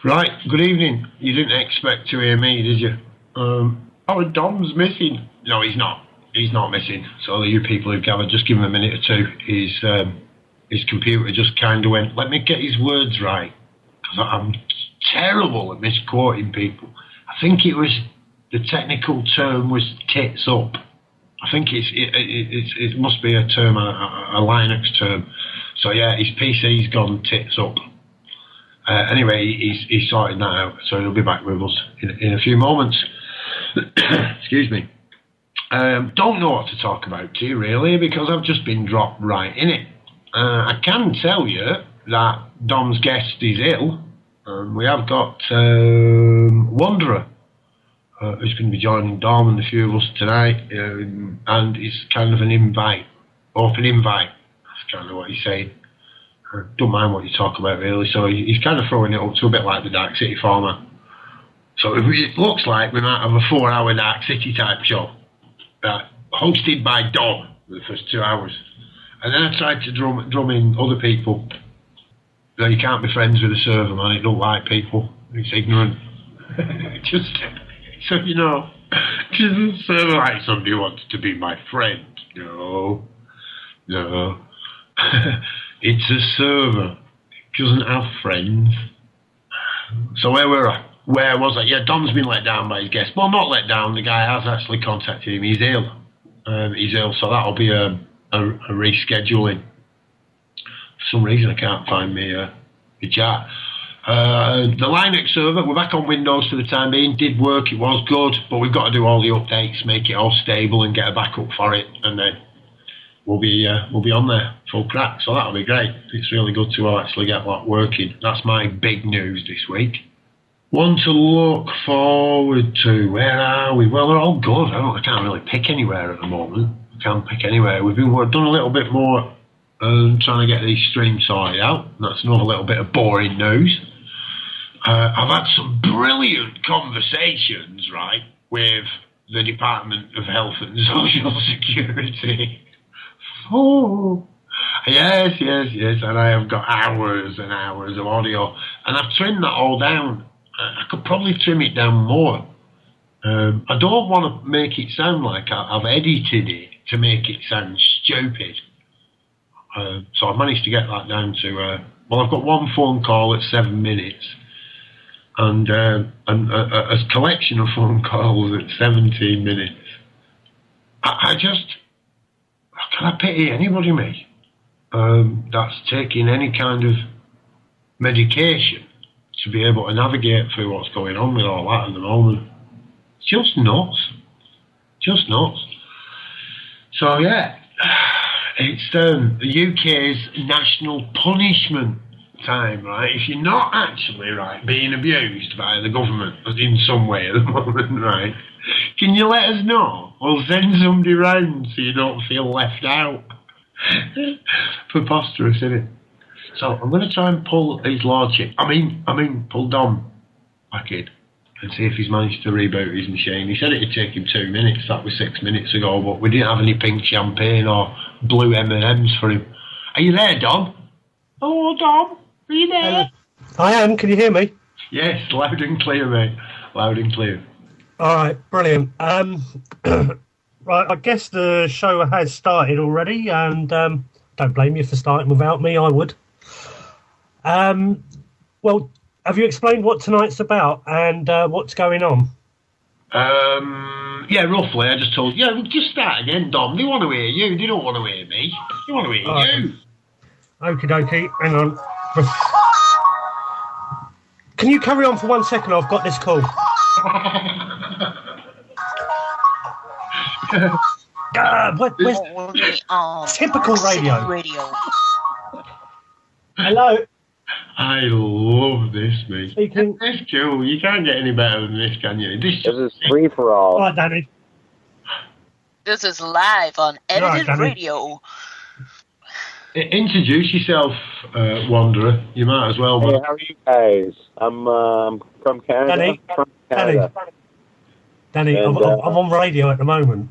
Right, good evening. You didn't expect to hear me, did you? Oh, Dom's missing. No, he's not. He's not missing. So you people who've gathered, just give him a minute or two. His computer just kind of went, let me get his words right. Because I'm terrible at misquoting people. I think it was, the technical term was tits up. I think it must be a term, a Linux term. So yeah, his PC's gone tits up. Anyway, he's sorted that out, so he'll be back with us in a few moments. Excuse me. Don't know what to talk about to you, really, because I've just been dropped right in it. I can tell you that Dom's guest is ill. We have got Wanderer, who's going to be joining Dom and a few of us tonight, and it's kind of an invite, open invite. That's kind of what he's saying. Don't mind what you talk about, really. So he's kind of throwing it up to a bit like the Darkcity format. So it looks like we might have a 4-hour Darkcity type show, hosted by Dom for the first 2 hours. And then I tried to drum in other people. You know, you can't be friends with a server, man. It don't like people. It's ignorant. Just so you know, just a server like somebody wants to be my friend. No. It's a server. It doesn't have friends. So where were I? Where was I? Yeah, Dom's been let down by his guest. Well, not let down. The guy has actually contacted him. He's ill. So that'll be a rescheduling. For some reason, I can't find my chat. The Linux server, we're back on Windows for the time being. Did work. It was good, but we've got to do all the updates, make it all stable, and get a backup for it, and then we'll be on there full crack. So that'll be great. It's really good to actually get that working. That's my big news this week. One to look forward to. Where are we? Well, they're all good. I can't really pick anywhere at the moment. I can't pick anywhere. We've done a little bit more trying to get these streams sorted out. That's another little bit of boring news. I've had some brilliant conversations, right, with the Department of Health and Social Security. Oh, yes, and I have got hours and hours of audio, and I've trimmed that all down. I could probably trim it down more. I don't want to make it sound like I've edited it to make it sound stupid. So I've managed to get that down to, I've got one phone call at 7 minutes, and a collection of phone calls at 17 minutes. I just, can I pity anybody, mate, that's taking any kind of medication to be able to navigate through what's going on with all that at the moment? It's just nuts. So yeah, it's the UK's national punishment time, right? If you're not actually, right, being abused by the government in some way at the moment, right, can you let us know? We'll send somebody round so you don't feel left out. Preposterous, isn't it? So I'm going to try and pull his lordship, pull Dom back in and see if he's managed to reboot his machine. He said it'd take him 2 minutes. That was 6 minutes ago, but we didn't have any pink champagne or blue M&Ms for him. Are you there, Dom? Oh, Dom, are you there? I am. Can you hear me? Yes, loud and clear, mate. Loud and clear. All right, brilliant. Right, I guess the show has started already, and don't blame you for starting without me. I would. Well, have you explained what tonight's about and what's going on? Yeah, roughly. I just told you. Yeah, just start again, Dom. They want to hear you. They don't want to hear me. They want to hear you. Okie dokie. Hang on. Can you carry on for 1 second? I've got this call. Where's typical radio? Hello. I love this, mate. Speaking. It's cool. You can't get any better than this, can you? This is free for all. All right, Danny. This is live on edited radio. Introduce yourself, Wanderer. You might as well. Hey, how are you guys? I'm from Canada. Danny, I'm on radio at the moment.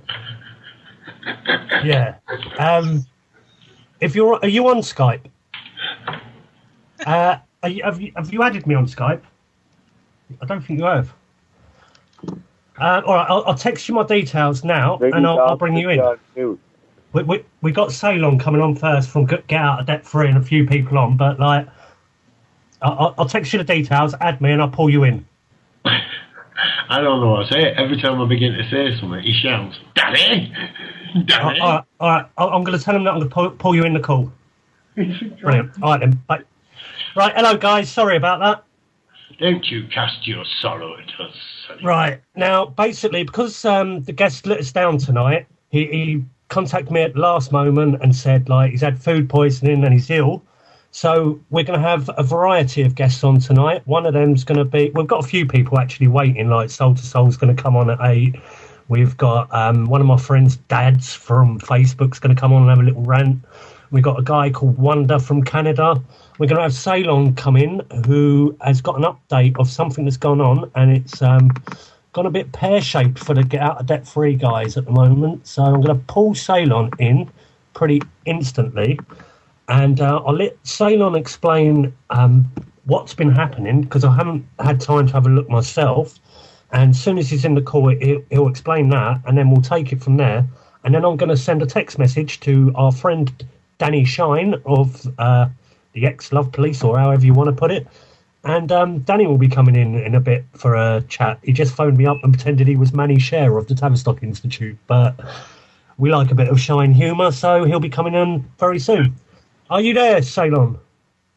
Yeah. Are you on Skype? Have you added me on Skype? I don't think you have. All right, I'll text you my details now, and I'll bring you in. We got Ceylon coming on first from Get Out of Debt Free and a few people on, but like, I'll text you the details, add me, and I'll pull you in. I don't know what to say. Every time I begin to say something, he shouts, "Daddy! Daddy!" All right. I'm going to tell him that I'm going to pull you in the call. Brilliant. All right, then. Bye. Right, hello, guys. Sorry about that. Don't you cast your sorrow at us, sonny. Right. Now, basically, because the guest let us down tonight, he contacted me at the last moment and said, like, he's had food poisoning and he's ill. So we're going to have a variety of guests on tonight. One of them's going to be... We've got a few people actually waiting, like Soul to Soul's going to come on at 8. We've got one of my friends' dads from Facebook's going to come on and have a little rant. We've got a guy called Wonder from Canada. We're going to have Ceylon come in, who has got an update of something that's gone on, and it's gone a bit pear-shaped for the Get Out of Debt Free guys at the moment. So I'm going to pull Ceylon in pretty instantly. And I'll let Ceylon explain what's been happening, because I haven't had time to have a look myself. And as soon as he's in the call, he'll explain that, and then we'll take it from there. And then I'm going to send a text message to our friend Danny Shine of the ex-Love Police, or however you want to put it. And Danny will be coming in a bit for a chat. He just phoned me up and pretended he was Mannie Sher of the Tavistock Institute. But we like a bit of Shine humour, so he'll be coming in very soon. Are you there, Ceylon?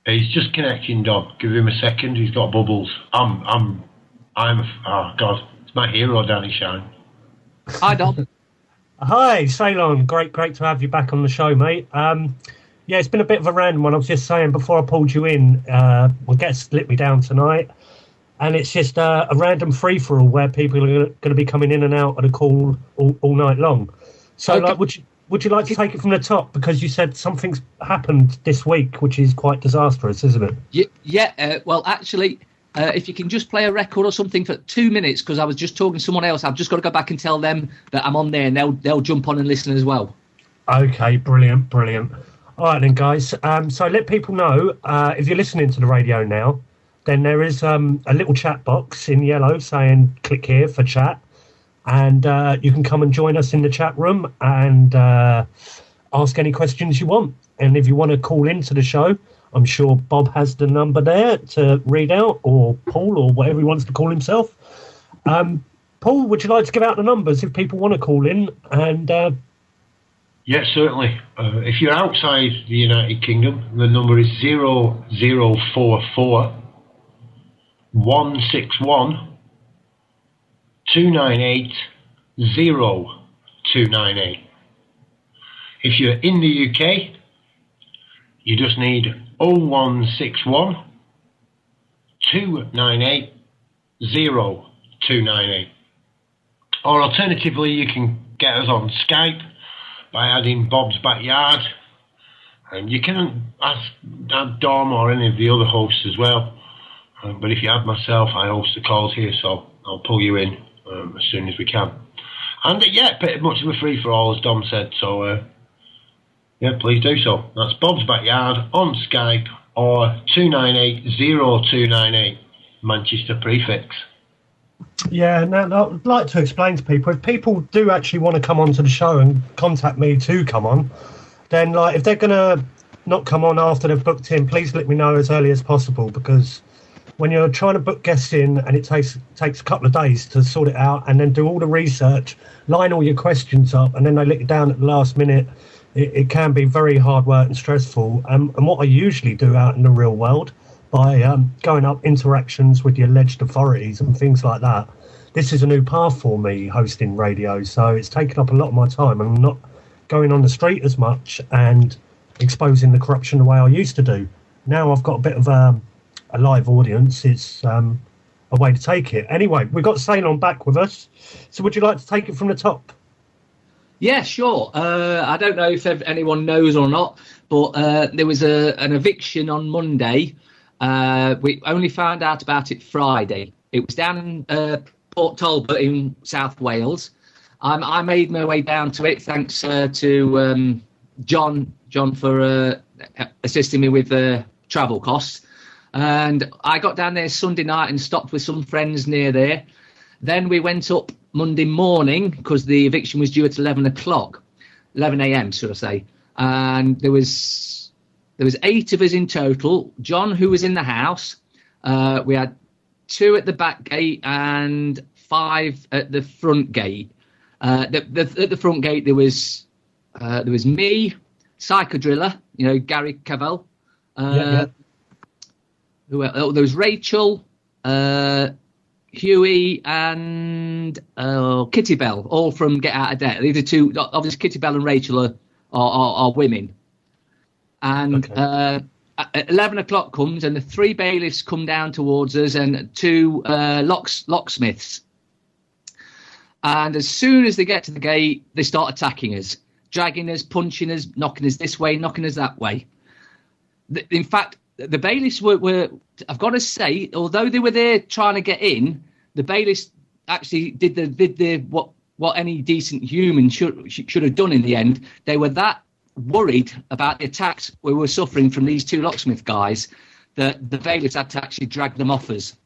He's just connecting, Dom. Give him a second. He's got bubbles. Oh God, it's my hero, Danny Shine. Hi, Dom. Hi, Ceylon. Great to have you back on the show, mate. Yeah, it's been a bit of a random one. I was just saying before I pulled you in, my guest let me down tonight, and it's just a random free-for-all where people are going to be coming in and out of the call all night long. So, okay. like, would you like to take it from the top? Because you said something's happened this week, which is quite disastrous, isn't it? Yeah. Well, actually, if you can just play a record or something for 2 minutes, because I was just talking to someone else. I've just got to go back and tell them that I'm on there, and they'll jump on and listen as well. Okay, brilliant. All right then, guys. So let people know, if you're listening to the radio now, then there is a little chat box in yellow saying click here for chat. And you can come and join us in the chat room and ask any questions you want. And if you want to call into the show, I'm sure Bob has the number there to read out, or Paul, or whatever he wants to call himself. Paul, would you like to give out the numbers if people want to call in? And Yes, certainly. If you're outside the United Kingdom, the number is 0044 161 298 0298. If you're in the UK, you just need 0161 298 0298. Or alternatively, you can get us on Skype by adding Bob's Backyard, and you can ask Dom or any of the other hosts as well. But if you add myself, I host the calls here, so I'll pull you in as soon as we can. And yeah, pretty much of a free for all, as Dom said. So yeah, please do so. That's Bob's Backyard on Skype, or 298-0298 Manchester prefix. yeah, now I'd like to explain to people, if people do actually want to come onto the show and contact me to come on, then like if they're gonna not come on after they've booked in, please let me know as early as possible, because when you're trying to book guests in and it takes a couple of days to sort it out and then do all the research, line all your questions up, and then they let you down at the last minute, it can be very hard work and stressful. And what I usually do out in the real world, by going up interactions with the alleged authorities and things like that, this is a new path for me, hosting radio, so it's taken up a lot of my time. I'm not going on the street as much and exposing the corruption the way I used to do. Now I've got a bit of a live audience. It's a way to take it. Anyway, we've got Ceylon back with us, so would you like to take it from the top? Yeah, sure. I don't know if anyone knows or not, but there was an eviction on Monday. We only found out about it Friday. It was down in Port Talbot in South Wales. I made my way down to it thanks to John for assisting me with travel costs. And I got down there Sunday night and stopped with some friends near there. Then we went up Monday morning because the eviction was due at 11 a.m. should I say. And there was 8 of us in total. John, who was in the house, we had 2 at the back gate and 5 at the front gate. At the front gate there was me, psychodriller, Gary Cavell. Who else? Oh, there was Rachel, Huey, and Kitty Bell, all from Get Out of Debt. These are 2. Obviously, Kitty Bell and Rachel are women. And at 11 o'clock comes, and the 3 bailiffs come down towards us, and 2 locksmiths. And as soon as they get to the gate, they start attacking us, dragging us, punching us, knocking us this way, knocking us that way. In fact, the bailiffs were, I've got to say, although they were there trying to get in, the bailiffs actually did what any decent human should have done in the end. They were that worried about the attacks we were suffering from these 2 locksmith guys that the bailiffs had to actually drag them off us.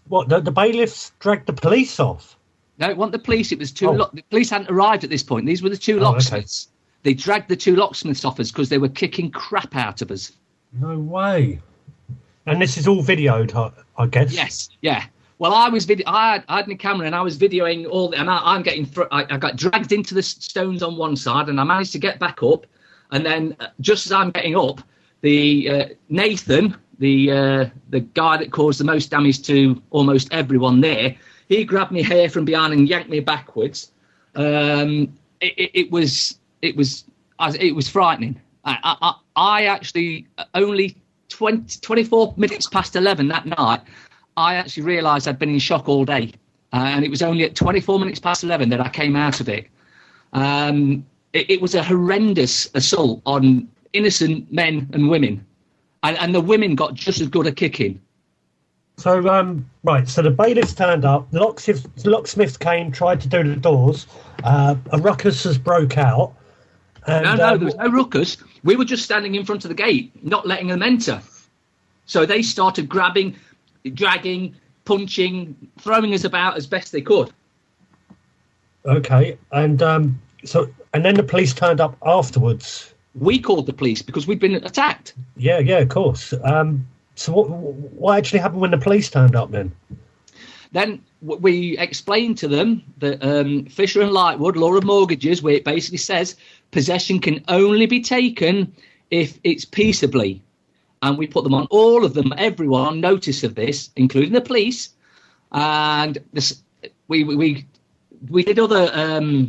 What, the bailiffs dragged the police off? No, it wasn't the police. It was 2. The police hadn't arrived at this point. These were the 2 locksmiths. Okay. They dragged the 2 locksmiths off us because they were kicking crap out of us. No way. And this is all videoed, I guess. Yes, yeah. Well, I had my camera and I was videoing all, and I'm getting. I got dragged into the stones on one side, and I managed to get back up. And then, just as I'm getting up, the Nathan, the guy that caused the most damage to almost everyone there, he grabbed me hair from behind and yanked me backwards. It was frightening. I actually only 24 minutes past 11 that night, I actually realised I'd been in shock all day. And it was only at 24 minutes past 11 that I came out of it. It was a horrendous assault on innocent men and women. And the women got just as good a kicking. So, so the bailiffs turned up, the locksmiths came, tried to do the doors, a ruckus has broke out. And, no, there was no ruckus. We were just standing in front of the gate, not letting them enter. So they started grabbing, dragging, punching, throwing us about as best they could. Okay, and then the police turned up afterwards. We called the police because we'd been attacked. Yeah, of course. So what actually happened when the police turned up then? Then we explained to them that Fisher and Lightwood, law of mortgages, where it basically says possession can only be taken if it's peaceably. And we put them on, all of them, everyone on notice of this, including the police. And we did other...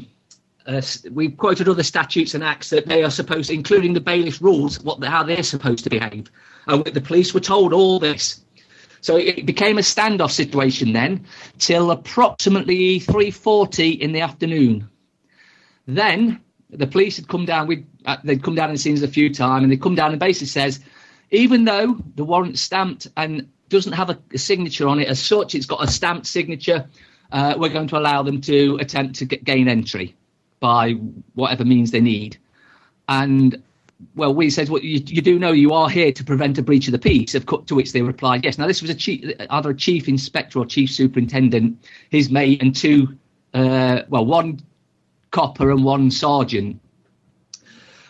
we quoted other statutes and acts that they are supposed, including the bailiff's rules, how they're supposed to behave. And the police were told all this. So it became a standoff situation then till approximately 3:40 in the afternoon. Then the police had come down. They'd come down and seen us a few times, and they come down and basically says, even though the warrant's stamped and doesn't have a signature on it as such, it's got a stamped signature, we're going to allow them to attempt to gain entry by whatever means they need. And, well, we said, well, you do know you are here to prevent a breach of the peace, to which they replied, yes. Now, this was either a chief inspector or chief superintendent, his mate, and 2, one copper and 1 sergeant.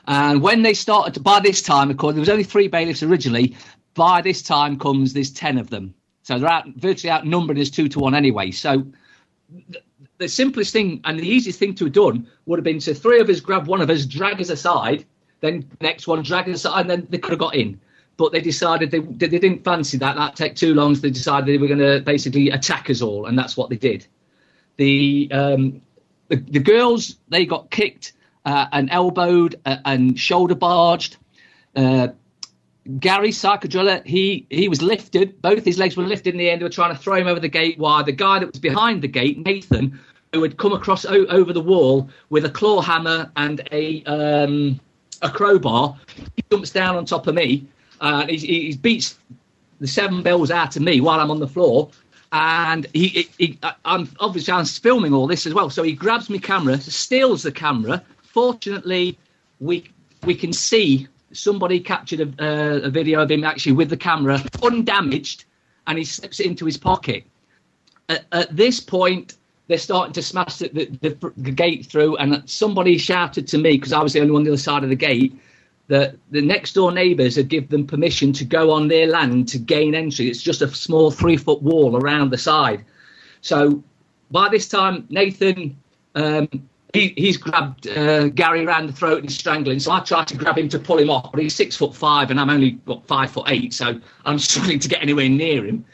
And when they started, by this time, of course, there was only 3 bailiffs originally. By this time there's 10 of them. So they're virtually outnumbered as 2 to 1 anyway. So the simplest thing and the easiest thing to have done would have been to 3 of us grab one of us, drag us aside, then the next one drag us aside, and then they could have got in. But they decided they didn't fancy that. That'd take too long, so they decided they were going to basically attack us all, and that's what they did. The girls, they got kicked and elbowed and shoulder barged. Gary, psychodriller, he was lifted. Both his legs were lifted in the end. They were trying to throw him over the gate, while the guy that was behind the gate, Nathan, who had come across over the wall with a claw hammer and a crowbar, he jumps down on top of me. He beats the 7 bells out of me while I'm on the floor. And I'm filming all this as well. So he grabs my camera, steals the camera. Fortunately, we can see somebody captured a video of him actually with the camera, undamaged, and he slips it into his pocket. At this point, they're starting to smash the gate through, and somebody shouted to me, because I was the only one on the other side of the gate, that the next door neighbours had given them permission to go on their land to gain entry. It's just a small 3-foot wall around the side. So by this time, Nathan, he's grabbed Gary around the throat and he's strangling. So I tried to grab him to pull him off, but he's 6'5" and I'm only 5'8", so I'm struggling to get anywhere near him.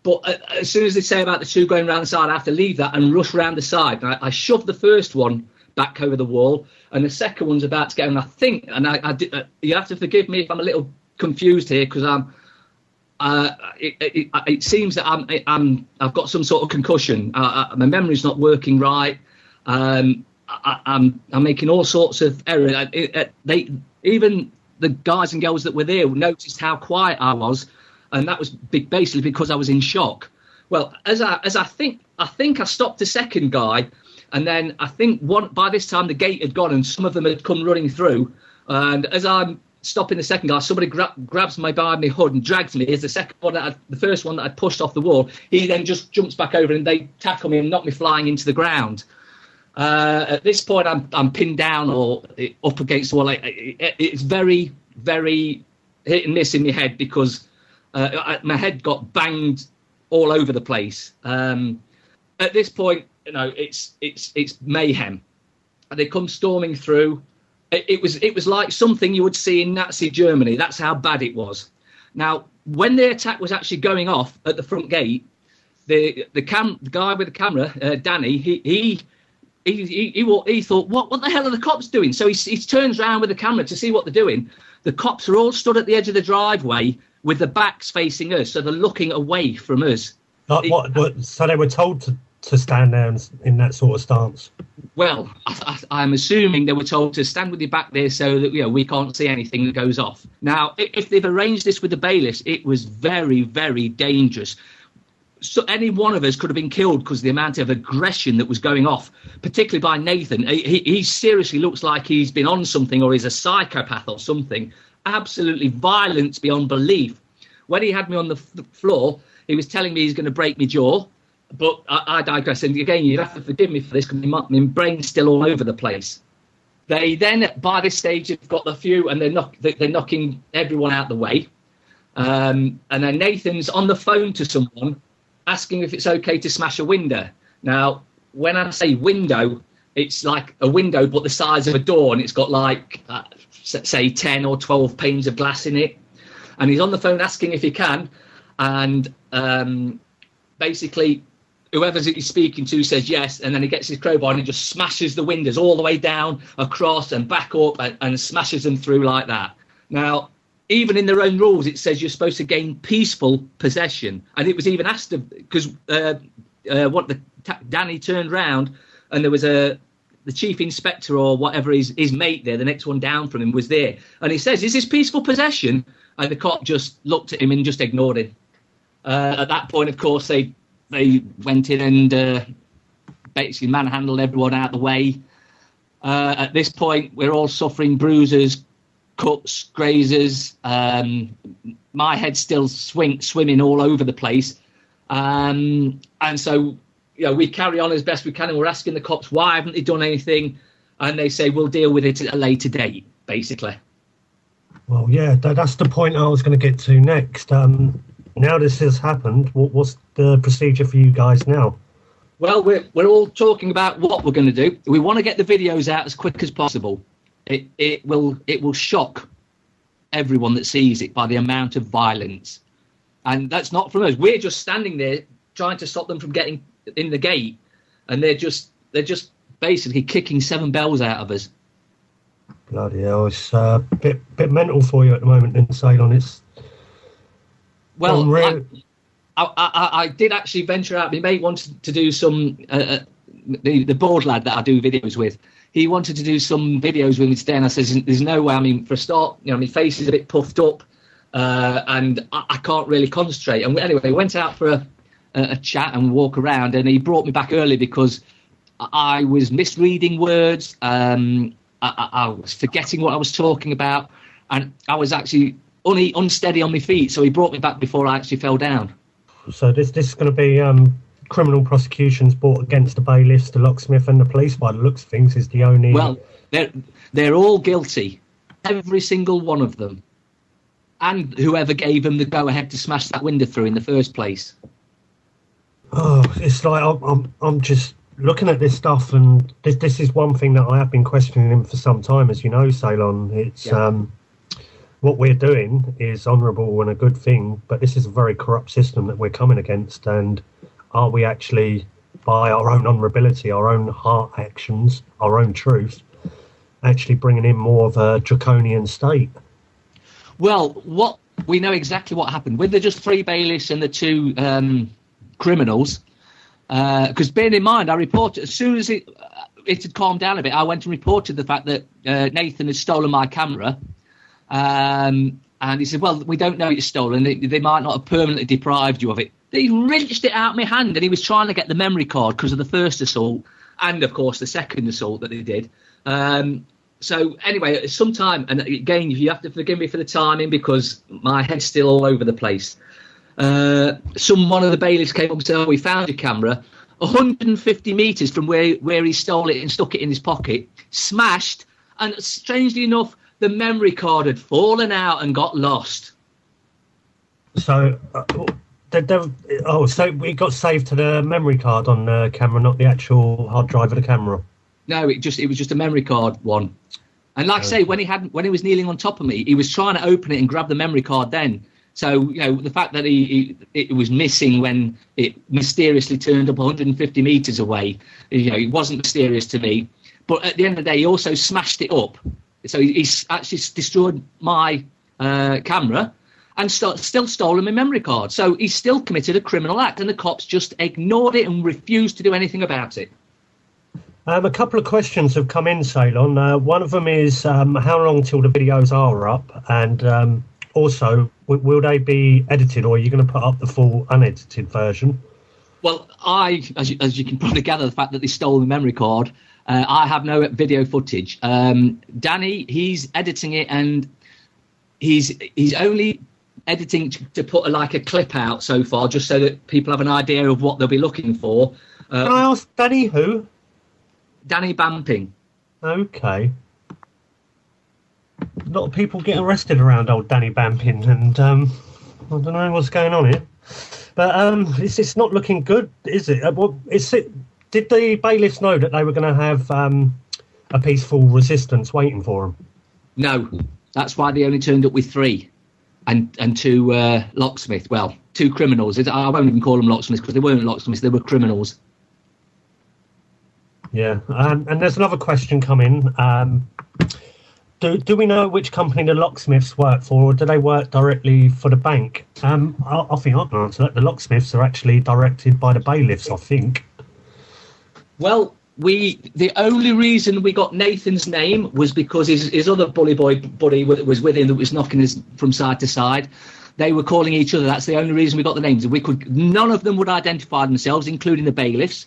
But as soon as they say about the two going around the side, I have to leave that and rush around the side. And I shoved the first one back over the wall, and the second one's about to go. And I think, and I did, you have to forgive me if I'm a little confused here, because it seems that I've got some sort of concussion. My memory's not working right. I'm making all sorts of errors. Even the guys and girls that were there noticed how quiet I was, and that was basically because I was in shock. Well, as I think I stopped the second guy, and then I think by this time the gate had gone and some of them had come running through. And as I'm stopping the second guy, somebody grabs me by my hood and drags me. As the first one that I'd pushed off the wall, he then just jumps back over and they tackle me and knock me flying into the ground. At this point, I'm pinned down or up against the wall. It's very, very hit and miss in my head, because my head got banged all over the place. At this point, it's mayhem. And they come storming through. It was like something you would see in Nazi Germany. That's how bad it was. Now, when the attack was actually going off at the front gate, the guy with the camera, Danny, he thought, what the hell are the cops doing? So he turns around with the camera to see what they're doing. The cops are all stood at the edge of the driveway with their backs facing us, so they're looking away from us. So they were told to stand there in that sort of stance? Well, I'm assuming they were told to stand with your back there so that we can't see anything that goes off. Now, if they've arranged this with the bailiffs, it was very, very dangerous. So any one of us could have been killed because of the amount of aggression that was going off, particularly by Nathan. He seriously looks like he's been on something, or he's a psychopath or something. Absolutely violent beyond belief. When he had me on the floor, he was telling me he's going to break my jaw. But I digress. And again, you have to forgive me for this, because my brain's still all over the place. They then, by this stage, have got the few, and they're knocking everyone out the way. And then Nathan's on the phone to someone, asking if it's okay to smash a window. Now, when I say window, it's like a window, but the size of a door, and it's got like, say, 10 or 12 panes of glass in it. And he's on the phone asking if he can. And basically, whoever he's speaking to says yes, and then he gets his crowbar and he just smashes the windows all the way down, across and back up, and smashes them through like that. Now, even in their own rules, it says you're supposed to gain peaceful possession. And it was even asked of, because Danny turned round, and there was the chief inspector or whatever his mate there, the next one down from him, was there. And he says, "Is this peaceful possession?" And the cop just looked at him and just ignored him. At that point, of course, they went in and basically manhandled everyone out of the way. At this point, we're all suffering bruises, cuts, grazes. My head's still swimming all over the place. And so, we carry on as best we can, and we're asking the cops, why haven't they done anything? And they say, we'll deal with it at a later date, basically. Well, yeah, that's the point I was going to get to next. Now this has happened, what's the procedure for you guys now? Well, we're all talking about what we're going to do. We want to get the videos out as quick as possible. It will shock everyone that sees it by the amount of violence. And that's not from us. We're just standing there trying to stop them from getting in the gate, and they're just basically kicking 7 bells out of us. Bloody hell, it's a bit mental for you at the moment in Ceylon. It's I did actually venture out. My mate wanted to do some, the board lad that I do videos with, he wanted to do some videos with me today, and I said, there's no way. I mean, for a start, my face is a bit puffed up, and I can't really concentrate. And anyway, we went out for a chat and walk around, and he brought me back early because I was misreading words. I was forgetting what I was talking about. and I was actually unsteady on my feet, so he brought me back before I actually fell down. So this is going to be criminal prosecutions brought against the bailiffs, the locksmith, and the police. By the looks of things, is the only. Well, they're all guilty, every single one of them, and whoever gave them the go-ahead to smash that window through in the first place. Oh, it's like I'm just looking at this stuff, and this is one thing that I have been questioning him for some time, as you know, Ceylon. It's what we're doing is honourable and a good thing, but this is a very corrupt system that we're coming against. And are we actually, by our own honourability, our own heart actions, our own truth, actually bringing in more of a draconian state? Well, we know exactly what happened with the just 3 bailiffs and the 2 criminals. Because bearing in mind, I reported as soon as it had calmed down a bit, I went and reported the fact that Nathan had stolen my camera. And he said, well, we don't know it's stolen. They might not have permanently deprived you of it. He wrenched it out of my hand, and he was trying to get the memory card because of the first assault and, of course, the second assault that they did. So anyway, sometime, and again, you have to forgive me for the timing because my head's still all over the place. One of the bailiffs came up and said, oh, we found your camera 150 metres from where he stole it and stuck it in his pocket, smashed, and strangely enough, the memory card had fallen out and got lost. So, so it got saved to the memory card on the camera, not the actual hard drive of the camera. No, it was just a memory card one. And like I say, when he was kneeling on top of me, he was trying to open it and grab the memory card then. So, the fact that it was missing when it mysteriously turned up 150 metres away, it wasn't mysterious to me. But at the end of the day, he also smashed it up. So he's actually destroyed my camera and still stolen my memory card. So he's still committed a criminal act, and the cops just ignored it and refused to do anything about it. A couple of questions have come in, Ceylon. One of them is how long till the videos are up? And also, will they be edited, or are you going to put up the full unedited version? Well, as you can probably gather, the fact that they stole the memory card, I have no video footage. Danny, he's editing it, and he's only editing to put a clip out so far, just so that people have an idea of what they'll be looking for. Can I ask Danny who? Danny Bamping. Okay. A lot of people get arrested around old Danny Bamping, and I don't know what's going on here. But it's not looking good, is it? Did the bailiffs know that they were going to have a peaceful resistance waiting for them? No, that's why they only turned up with 3 and 2 locksmiths. Well, 2 criminals. I won't even call them locksmiths because they weren't locksmiths, they were criminals. Yeah, and there's another question coming. Do we know which company the locksmiths work for, or do they work directly for the bank? I think I can answer that. The locksmiths are actually directed by the bailiffs, I think. Well, the only reason we got Nathan's name was because his other bully boy buddy was with him that was knocking us from side to side. They were calling each other. That's the only reason we got the names. None of them would identify themselves, including the bailiffs.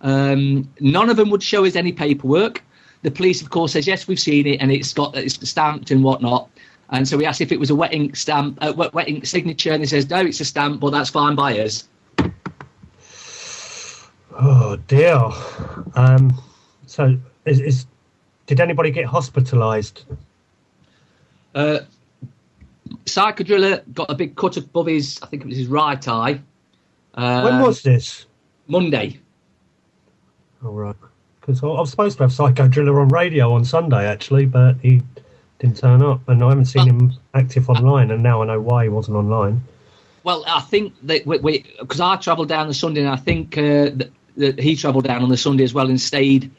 None of them would show us any paperwork. The police, of course, says, yes, we've seen it, and it's stamped and whatnot. And so we asked if it was a wet ink stamp, wet ink signature, and he says, no, it's a stamp, but that's fine by us. Oh, dear. So did anybody get hospitalised? Psychodriller got a big cut above his, I think it was his right eye. When was this? Monday. All right. Because I was supposed to have Psychodriller on radio on Sunday, actually, but he didn't turn up, and I haven't seen him active online, and now I know why he wasn't online. Well, I think that because I travelled down the Sunday, and I think that he travelled down on the Sunday as well and stayed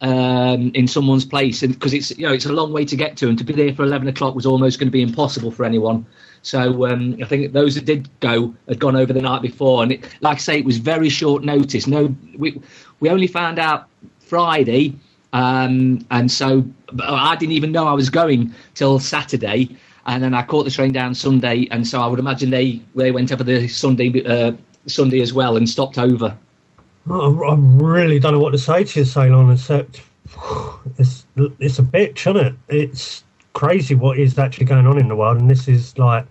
in someone's place, and because it's a long way to get to, and to be there for 11 o'clock was almost going to be impossible for anyone. So I think those that did go had gone over the night before, and like I say, it was very short notice. No, we only found out Friday, and so I didn't even know I was going till Saturday, and then I caught the train down Sunday, and so I would imagine they went over the Sunday as well and stopped over. I really don't know what to say to you, Ceylon, except it's a bitch, isn't it? It's crazy what is actually going on in the world, and this is like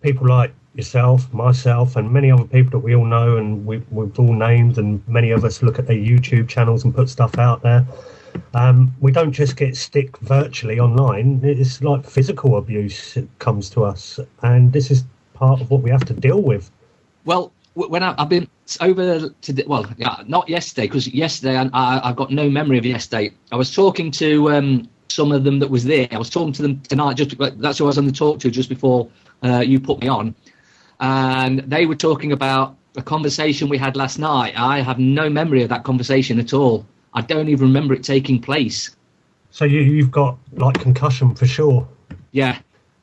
people like yourself, myself, and many other people that we all know and we've all named, and many of us look at their YouTube channels and put stuff out there. We don't just get stick virtually online. It's like physical abuse that comes to us, and this is part of what we have to deal with. Well, when I've been over to not yesterday, because yesterday I've got no memory of yesterday. I was talking to some of them that was there. I was talking to them tonight. That's who I was on the talk to just before you put me on, and they were talking about a conversation we had last night. I have no memory of that conversation at all. I don't even remember it taking place. So you've got like concussion for sure. Yeah.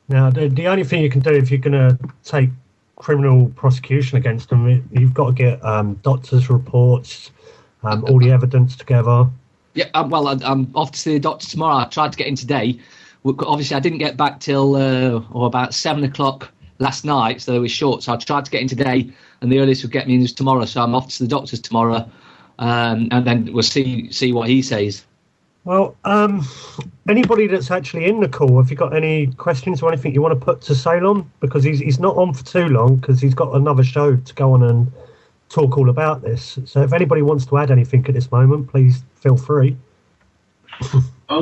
Now the only thing you can do if you're going to take criminal prosecution against them, you've got to get doctors' reports, all the evidence together. Yeah. I'm off to see the doctor tomorrow. I tried to get in today. Obviously, I didn't get back till about 7:00 last night, so it was short. So I tried to get in today, and the earliest would get me in is tomorrow. So I'm off to the doctor's tomorrow. And then we'll see what he says. Well, anybody that's actually in the call, have you got any questions or anything you want to put to Ceylon? Because he's not on for too long, because he's got another show to go on and talk all about this. So if anybody wants to add anything at this moment, please feel free. I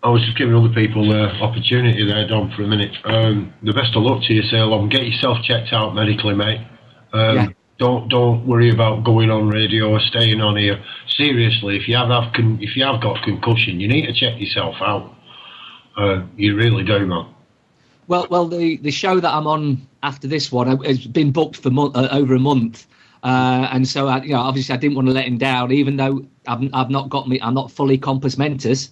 was just giving other people the opportunity there, Dom, for a minute. The best of luck to you, Ceylon. Get yourself checked out medically, mate. Yeah. Don't worry about going on radio or staying on here. Seriously, if you have got concussion, you need to check yourself out. You really do, man. Well, the show that I'm on after this one has been booked for over a month, and so obviously I didn't want to let him down, even though I'm not fully compos mentis.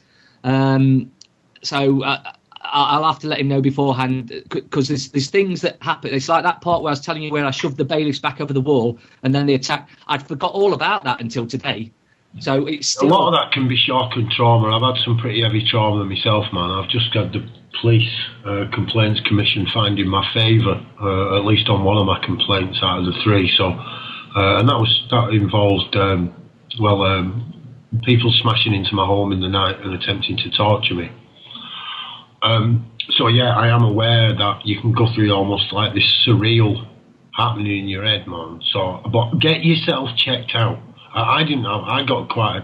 I'll have to let him know beforehand, because there's things that happen. It's like that part where I was telling you where I shoved the bailiffs back over the wall and then the attack. I'd forgot all about that until today. So it's still... A lot of that can be shock and trauma. I've had some pretty heavy trauma myself, man. I've just had the police complaints commission find in my favour, at least on one of my complaints out of the 3. So, and that involved people smashing into my home in the night and attempting to torture me. So yeah, I am aware that you can go through almost like this surreal happening in your head, man. So, but get yourself checked out. I got quite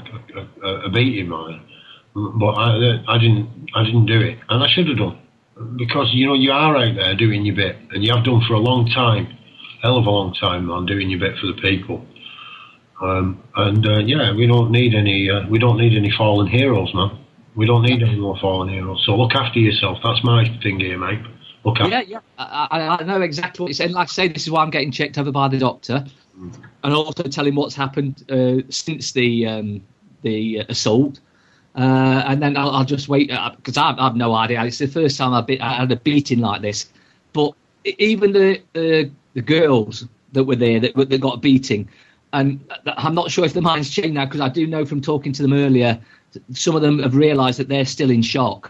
a beating, man, but I didn't do it, and I should have done, because you are out there doing your bit, and you have done for a long time, hell of a long time, man, doing your bit for the people. Yeah, we don't need any fallen heroes, man. We don't need any more fallen heroes. So look after yourself. That's my thing here, mate. Look after. Yeah. I know exactly what you're saying. Like I say, this is why I'm getting checked over by the doctor, and also tell him what's happened since the assault. And then I'll just wait, because I've no idea. It's the first time I had a beating like this. But even the girls that were there that got a beating, and I'm not sure if the mind's changed now, because I do know from talking to them earlier, some of them have realised that they're still in shock.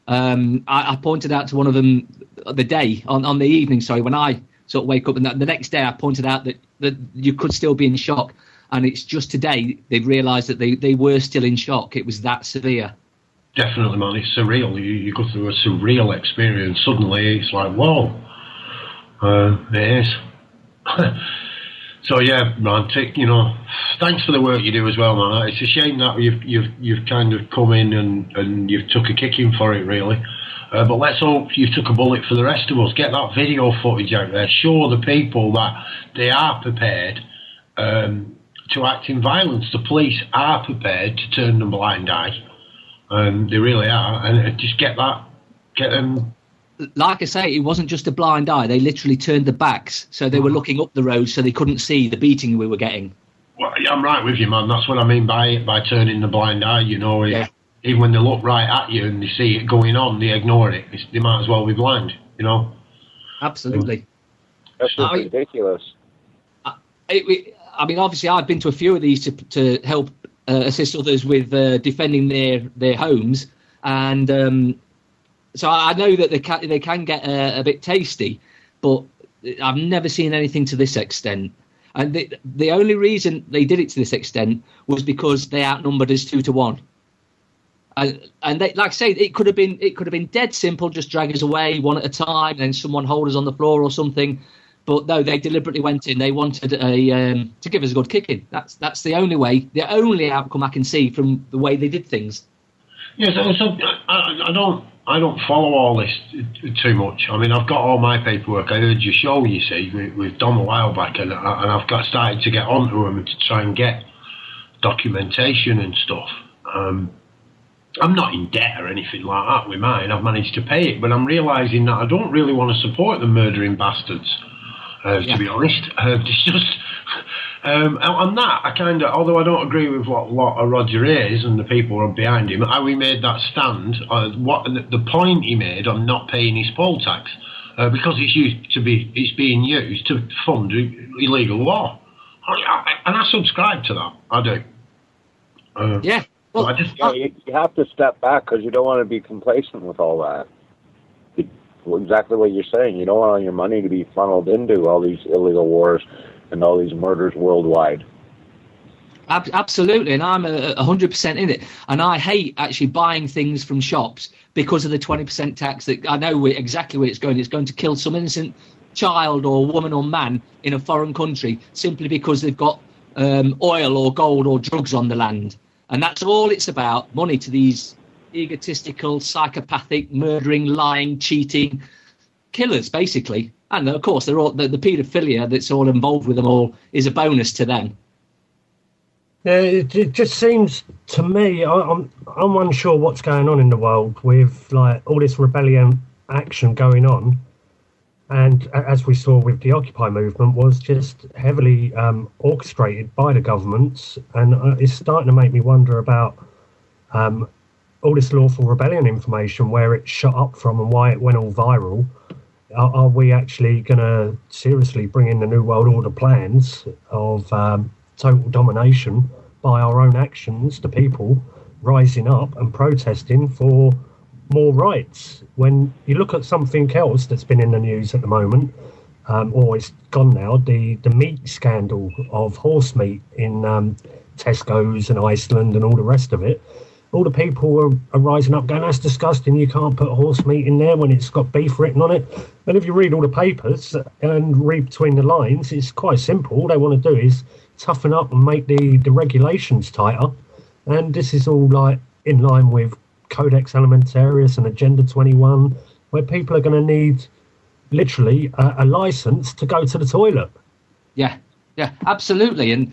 I pointed out to one of them on the evening, when I sort of wake up, and the next day I pointed out that you could still be in shock, and it's just today they've realised that they were still in shock. It was that severe. Definitely, man. It's surreal. You go through a surreal experience. Suddenly it's like, whoa, it is. So yeah, man. Thanks for the work you do as well, man. It's a shame that you've kind of come in and you've took a kicking for it, really. But let's hope you took a bullet for the rest of us. Get that video footage out there. Show the people that they are prepared to act in violence. The police are prepared to turn a blind eye. They really are, and just get them. Like I say, it wasn't just a blind eye. They literally turned the backs, so they were looking up the road, so they couldn't see the beating we were getting. Well, I'm right with you, man. That's what I mean by turning the blind eye. Yeah. Even when they look right at you and they see it going on, they ignore it. They might as well be blind. Absolutely. That's just ridiculous. Obviously, I've been to a few of these to help assist others with defending their homes, and. So I know that they can get a bit tasty, but I've never seen anything to this extent. And the only reason they did it to this extent was because they outnumbered us 2-1. And they, like I say, it could have been dead simple, just drag us away one at a time, and then someone hold us on the floor or something. But no, they deliberately went in. They wanted to give us a good kicking. That's the only way, the only outcome I can see from the way they did things. Yes, so I don't follow all this too much. I mean, I've got all my paperwork. I heard your show, you see, with Dom a while back, and I've started to get onto them to try and get documentation and stuff. I'm not in debt or anything like that with mine. I've managed to pay it, but I'm realising that I don't really want to support the murdering bastards. To be honest, it's just on that. I kind of, although I don't agree with what Roger is and the people who are behind him, how he made that stand. What the point he made on not paying his poll tax because it's being used to fund illegal war, and I subscribe to that. I do. Yeah. Well, you have to step back because you don't want to be complacent with all that. Exactly what you're saying. You don't want all your money to be funneled into all these illegal wars and all these murders worldwide. Absolutely, and I'm 100% in it. And I hate actually buying things from shops because of the 20% tax that I know exactly where it's going. It's going to kill some innocent child or woman or man in a foreign country simply because they've got oil or gold or drugs on the land. And that's all it's about, money to these egotistical, psychopathic, murdering, lying, cheating killers, basically. And of course, they're all the paedophilia that's all involved with them all is a bonus to them. Yeah, it just seems to me, I'm unsure what's going on in the world with like all this rebellion action going on. And as we saw with the Occupy movement, was just heavily orchestrated by the governments. And it's starting to make me wonder about all this lawful rebellion information, where it shot up from and why it went all viral. Are we actually going to seriously bring in the New World Order plans of total domination by our own actions, the people rising up and protesting for more rights? When you look at something else that's been in the news at the moment, or it's gone now, the meat scandal of horse meat in Tesco's and Iceland and all the rest of it, all the people are rising up going, that's disgusting, you can't put horse meat in there when it's got beef written on it. And if you read all the papers and read between the lines, it's quite simple. All they want to do is toughen up and make the regulations tighter. And this is all like in line with Codex Alimentarius and Agenda 21, where people are going to need literally a license to go to the toilet. Yeah, absolutely. And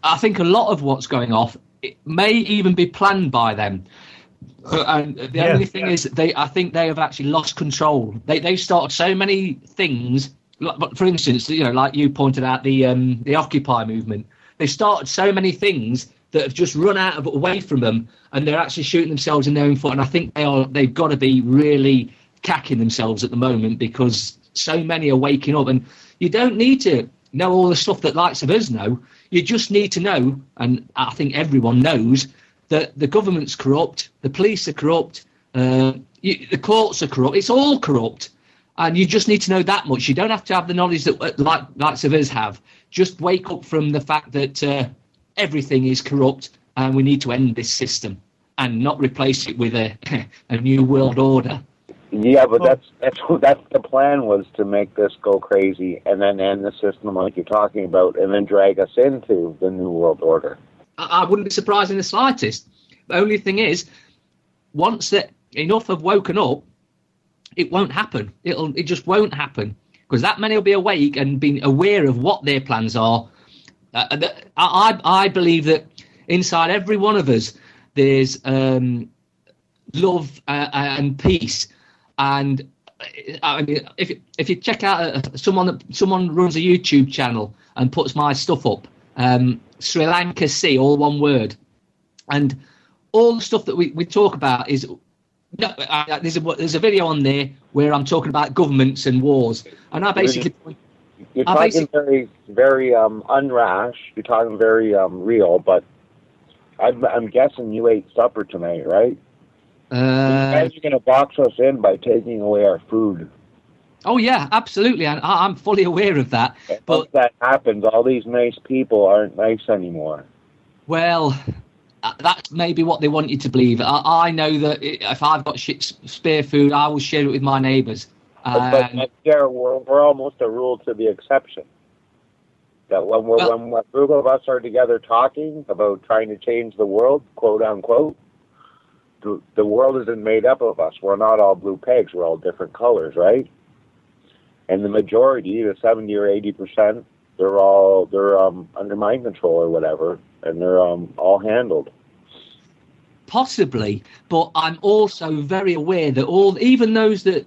I think a lot of what's going off, it may even be planned by them. And the only thing is, I think they have actually lost control. They've started so many things. For instance, like you pointed out, the Occupy movement. They started so many things that have just run away from them, and they're actually shooting themselves in their own foot. And I think they've got to be really cacking themselves at the moment because so many are waking up. And you don't need to know all the stuff that likes of us know. You just need to know, and I think everyone knows, that the government's corrupt, the police are corrupt, the courts are corrupt. It's all corrupt. And you just need to know that much. You don't have to have the knowledge that likes of us have. Just wake up from the fact that everything is corrupt and we need to end this system and not replace it with a new world order. Yeah, but that's the plan, was to make this go crazy and then end the system like you're talking about and then drag us into the new world order. I wouldn't be surprised in the slightest. The only thing is, once that enough have woken up, it won't happen. It just won't happen because that many will be awake and being aware of what their plans are. I believe that inside every one of us there's love and peace. And I mean, if you check out someone runs a YouTube channel and puts my stuff up, Sri Lanka Sea, all one word, and all the stuff that we talk about is. No, there's a video on there where I'm talking about governments and wars, and you're talking very, very unrash. You're talking very real, but I'm guessing you ate supper tonight, right? You guys are going to box us in by taking away our food. Oh yeah, absolutely, and I'm fully aware of that. And but once that happens, all these nice people aren't nice anymore. Well, that's maybe what they want you to believe. I know that if I've got spare food, I will share it with my neighbours. But yeah, we're almost a rule to the exception. That when a group of us are together talking about trying to change the world, quote unquote, the world isn't made up of us. We're not all blue pegs. We're all different colors, right? And the majority, the 70 or 80%, they're under mind control or whatever, and they're all handled. Possibly, but I'm also very aware that even those that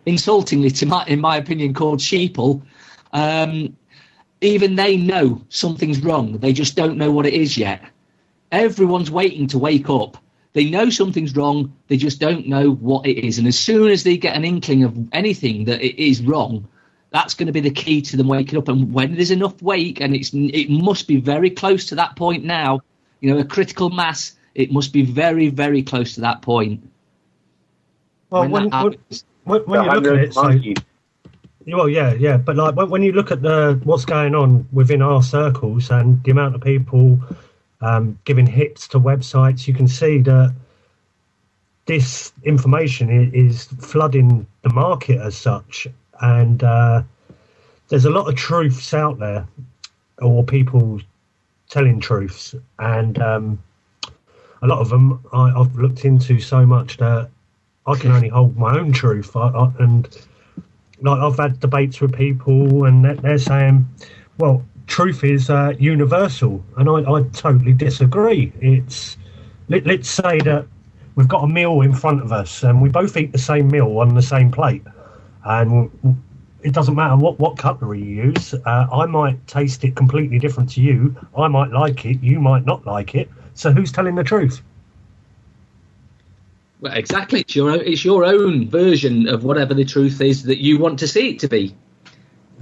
insultingly, in my opinion, called sheeple, even they know something's wrong. They just don't know what it is yet. Everyone's waiting to wake up. They know something's wrong. They just don't know what it is. And as soon as they get an inkling of anything that it is wrong, that's going to be the key to them waking up. And when there's enough wake, and it must be very close to that point now, a critical mass, it must be very, very close to that point. Well, when you look at it, well, yeah, but like when you look at what's going on within our circles and the amount of people giving hits to websites, you can see that this information is flooding the market as such, and there's a lot of truths out there, or people telling truths, and a lot of them I've looked into so much that I can only hold my own truth. And like I've had debates with people, and they're saying, well, truth is universal, and I totally disagree. Let's say that we've got a meal in front of us, and we both eat the same meal on the same plate, and it doesn't matter what cutlery you use. I might taste it completely different to you. I might like it, you might not like it. So who's telling the truth? Well, exactly. It's your own version of whatever the truth is that you want to see it to be.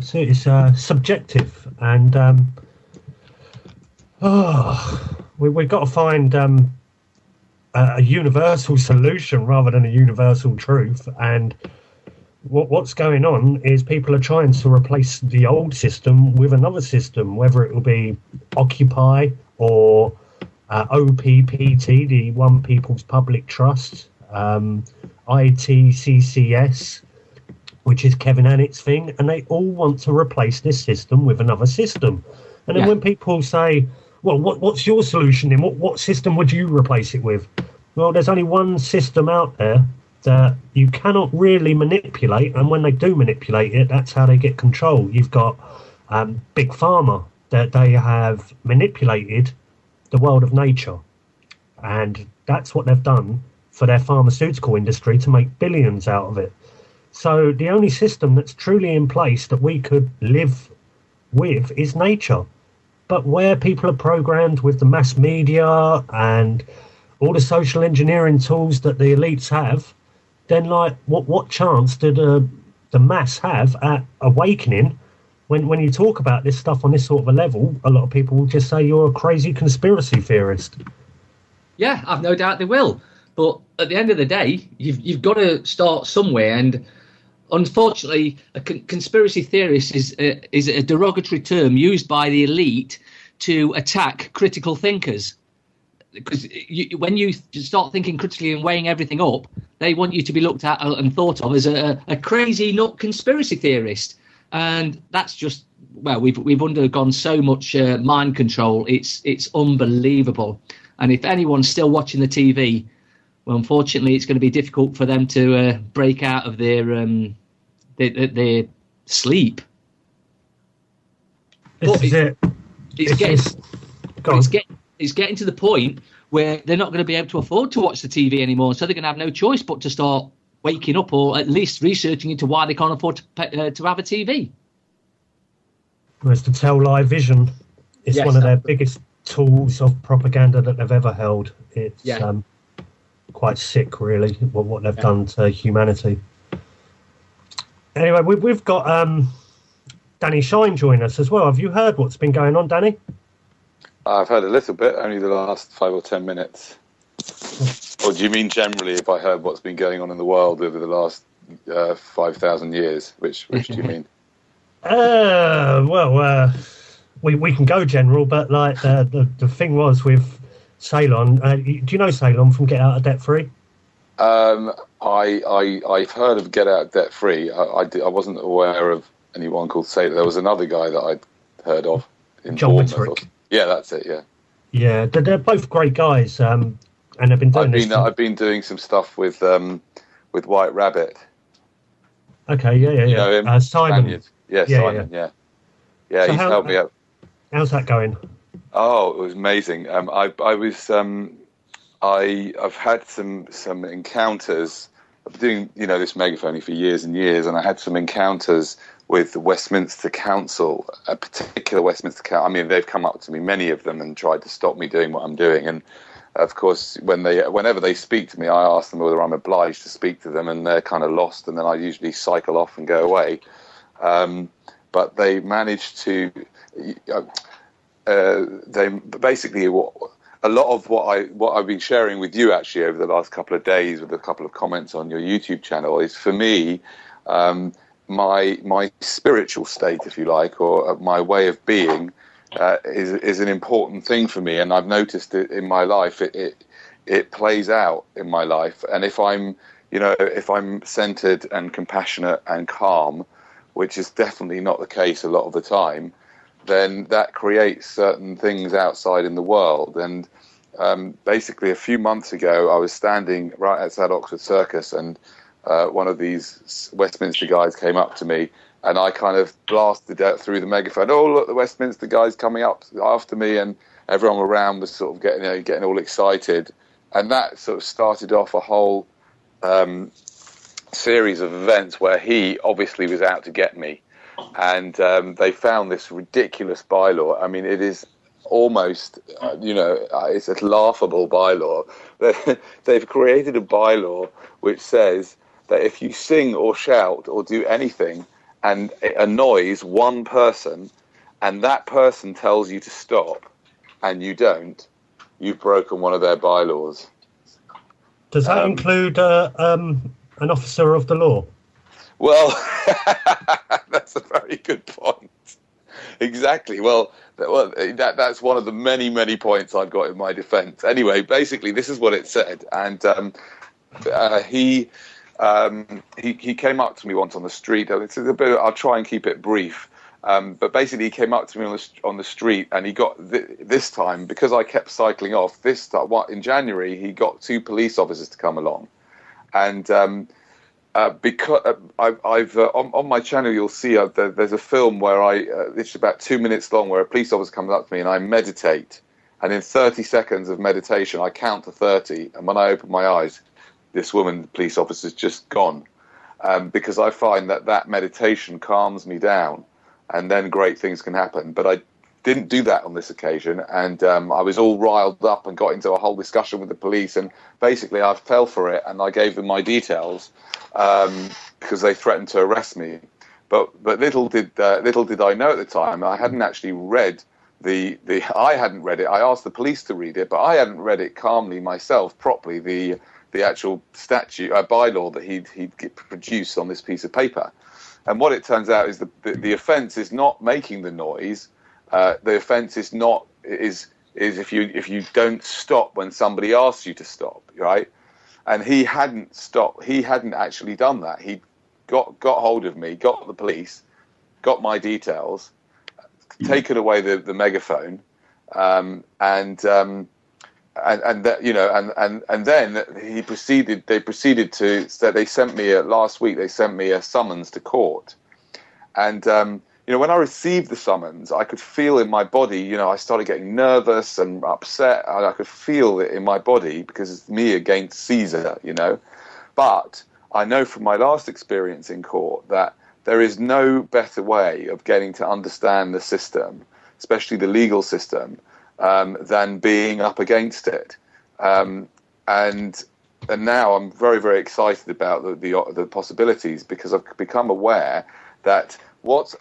So it's subjective, and we've got to find a universal solution rather than a universal truth. And what's going on is people are trying to replace the old system with another system, whether it will be Occupy or OPPT, the One People's Public Trust, ITCCS, which is Kevin Annett's thing, and they all want to replace this system with another system. And then when people say, well, what's your solution then? What system would you replace it with? Well, there's only one system out there that you cannot really manipulate, and when they do manipulate it, that's how they get control. You've got Big Pharma, that they have manipulated the world of nature, and that's what they've done for their pharmaceutical industry to make billions out of it. So the only system that's truly in place that we could live with is nature. But where people are programmed with the mass media and all the social engineering tools that the elites have, then like what chance did the mass have at awakening? When you talk about this stuff on this sort of a level, a lot of people will just say you're a crazy conspiracy theorist. Yeah, I've no doubt they will. But at the end of the day, you've got to start somewhere. And unfortunately, a conspiracy theorist is a derogatory term used by the elite to attack critical thinkers. Because when you start thinking critically and weighing everything up, they want you to be looked at and thought of as a crazy nut conspiracy theorist. And that's just, well, we've undergone so much mind control. It's unbelievable. And if anyone's still watching the TV, well, unfortunately, it's going to be difficult for them to break out of their sleep. It's getting to the point where they're not going to be able to afford to watch the TV anymore, so they're going to have no choice but to start waking up, or at least researching into why they can't afford to have a TV. Well, it's the tell lie vision. It's one of their biggest tools of propaganda that they've ever held. It's quite sick, really, what they've done to humanity. Anyway, we've got Danny Shine joining us as well. Have you heard what's been going on, Danny? I've heard a little bit, only the last 5 or 10 minutes. Or do you mean generally if I heard what's been going on in the world over the last 5,000 years? Which do you mean? we can go general, but like the thing was with Ceylon. Do you know Ceylon from Get Out of Debt Free? I've heard of Get Out Debt Free. I wasn't aware of anyone called Ceylon. There was another guy that I'd heard of in John Bournemouth. Yeah, that's it. Yeah. Yeah, they're both great guys, and they've been doing I've been doing some stuff with White Rabbit. Okay, yeah. You know him? Simon. Simon. Yeah. So he's helped me out. How's that going? Oh, it was amazing. I've had some encounters. I've been doing this megaphone for years and years, and I had some encounters with the Westminster Council, a particular Westminster Council. I mean, they've come up to me, many of them, and tried to stop me doing what I'm doing. And of course, whenever they speak to me, I ask them whether I'm obliged to speak to them, and they're kind of lost. And then I usually cycle off and go away. But they managed to. They basically a lot of what I've been sharing with you actually over the last couple of days with a couple of comments on your YouTube channel is for me. My spiritual state, if you like, or my way of being, is an important thing for me, and I've noticed it in my life. It plays out in my life, and if I'm centered and compassionate and calm, which is definitely not the case a lot of the time, then that creates certain things outside in the world. And basically, a few months ago, I was standing right outside Oxford Circus, and one of these Westminster guys came up to me, and I kind of blasted out through the megaphone, "Oh, look, the Westminster guy's coming up after me," and everyone around was sort of getting all excited, and that sort of started off a whole series of events where he obviously was out to get me, and they found this ridiculous bylaw. I mean, it is almost, it's a laughable bylaw. They've created a bylaw which says that if you sing or shout or do anything and it annoys one person and that person tells you to stop and you don't, you've broken one of their bylaws. Does that include an officer of the law? Well, that's a very good point. Exactly. Well, that's one of the many, many points I've got in my defence. Anyway, basically, this is what it said, and he came up to me once on the street. It's a bit. I'll try and keep it brief. But basically, he came up to me on the street, and he got this time, because I kept cycling off. This time, in January, he got 2 police officers to come along, and because I've on my channel, you'll see there's a film where it's about 2 minutes long, where a police officer comes up to me and I meditate, and in 30 seconds of meditation, I count to 30, and when I open my eyes, this woman, the police officer, is just gone, because I find that meditation calms me down, and then great things can happen. But I didn't do that on this occasion, and I was all riled up and got into a whole discussion with the police, and basically I fell for it, and I gave them my details because they threatened to arrest me. But little did I know at the time, I hadn't actually read I hadn't read it. I asked the police to read it, but I hadn't read it calmly myself properly. The actual statute bylaw that he'd produced on this piece of paper, and what it turns out is the offence is not making the noise. The offence is if you don't stop when somebody asks you to stop, right? And he hadn't stopped. He hadn't actually done that. He got hold of me, got the police, got my details, taken away the megaphone, and then they proceeded to. So they sent me last week. They sent me a summons to court, and when I received the summons, I could feel in my body. I started getting nervous and upset, and I could feel it in my body because it's me against Caesar. But I know from my last experience in court that there is no better way of getting to understand the system, especially the legal system, than being up against it. And now I'm very, very excited about the possibilities, because I've become aware that what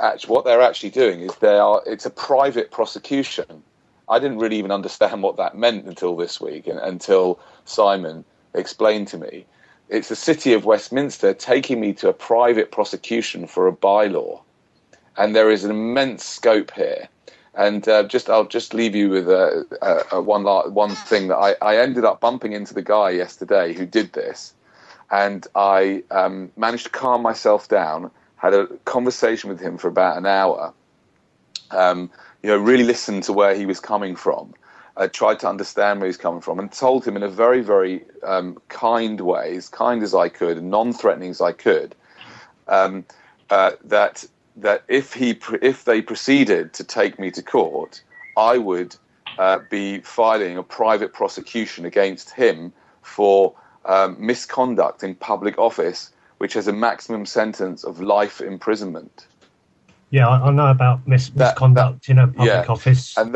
they're actually doing is it's a private prosecution. I didn't really even understand what that meant until this week, and until Simon explained to me. It's the city of Westminster taking me to a private prosecution for a bylaw, and there is an immense scope here. And I'll just leave you with one thing that I ended up bumping into the guy yesterday who did this, and I managed to calm myself down. Had a conversation with him for about an hour. Really listened to where he was coming from. I tried to understand where he's coming from, and told him in a very, very kind way, as kind as I could, and non-threatening as I could, that if they proceeded to take me to court, I would be filing a private prosecution against him for misconduct in public office, which has a maximum sentence of life imprisonment. Yeah, I know about misconduct in a public office. And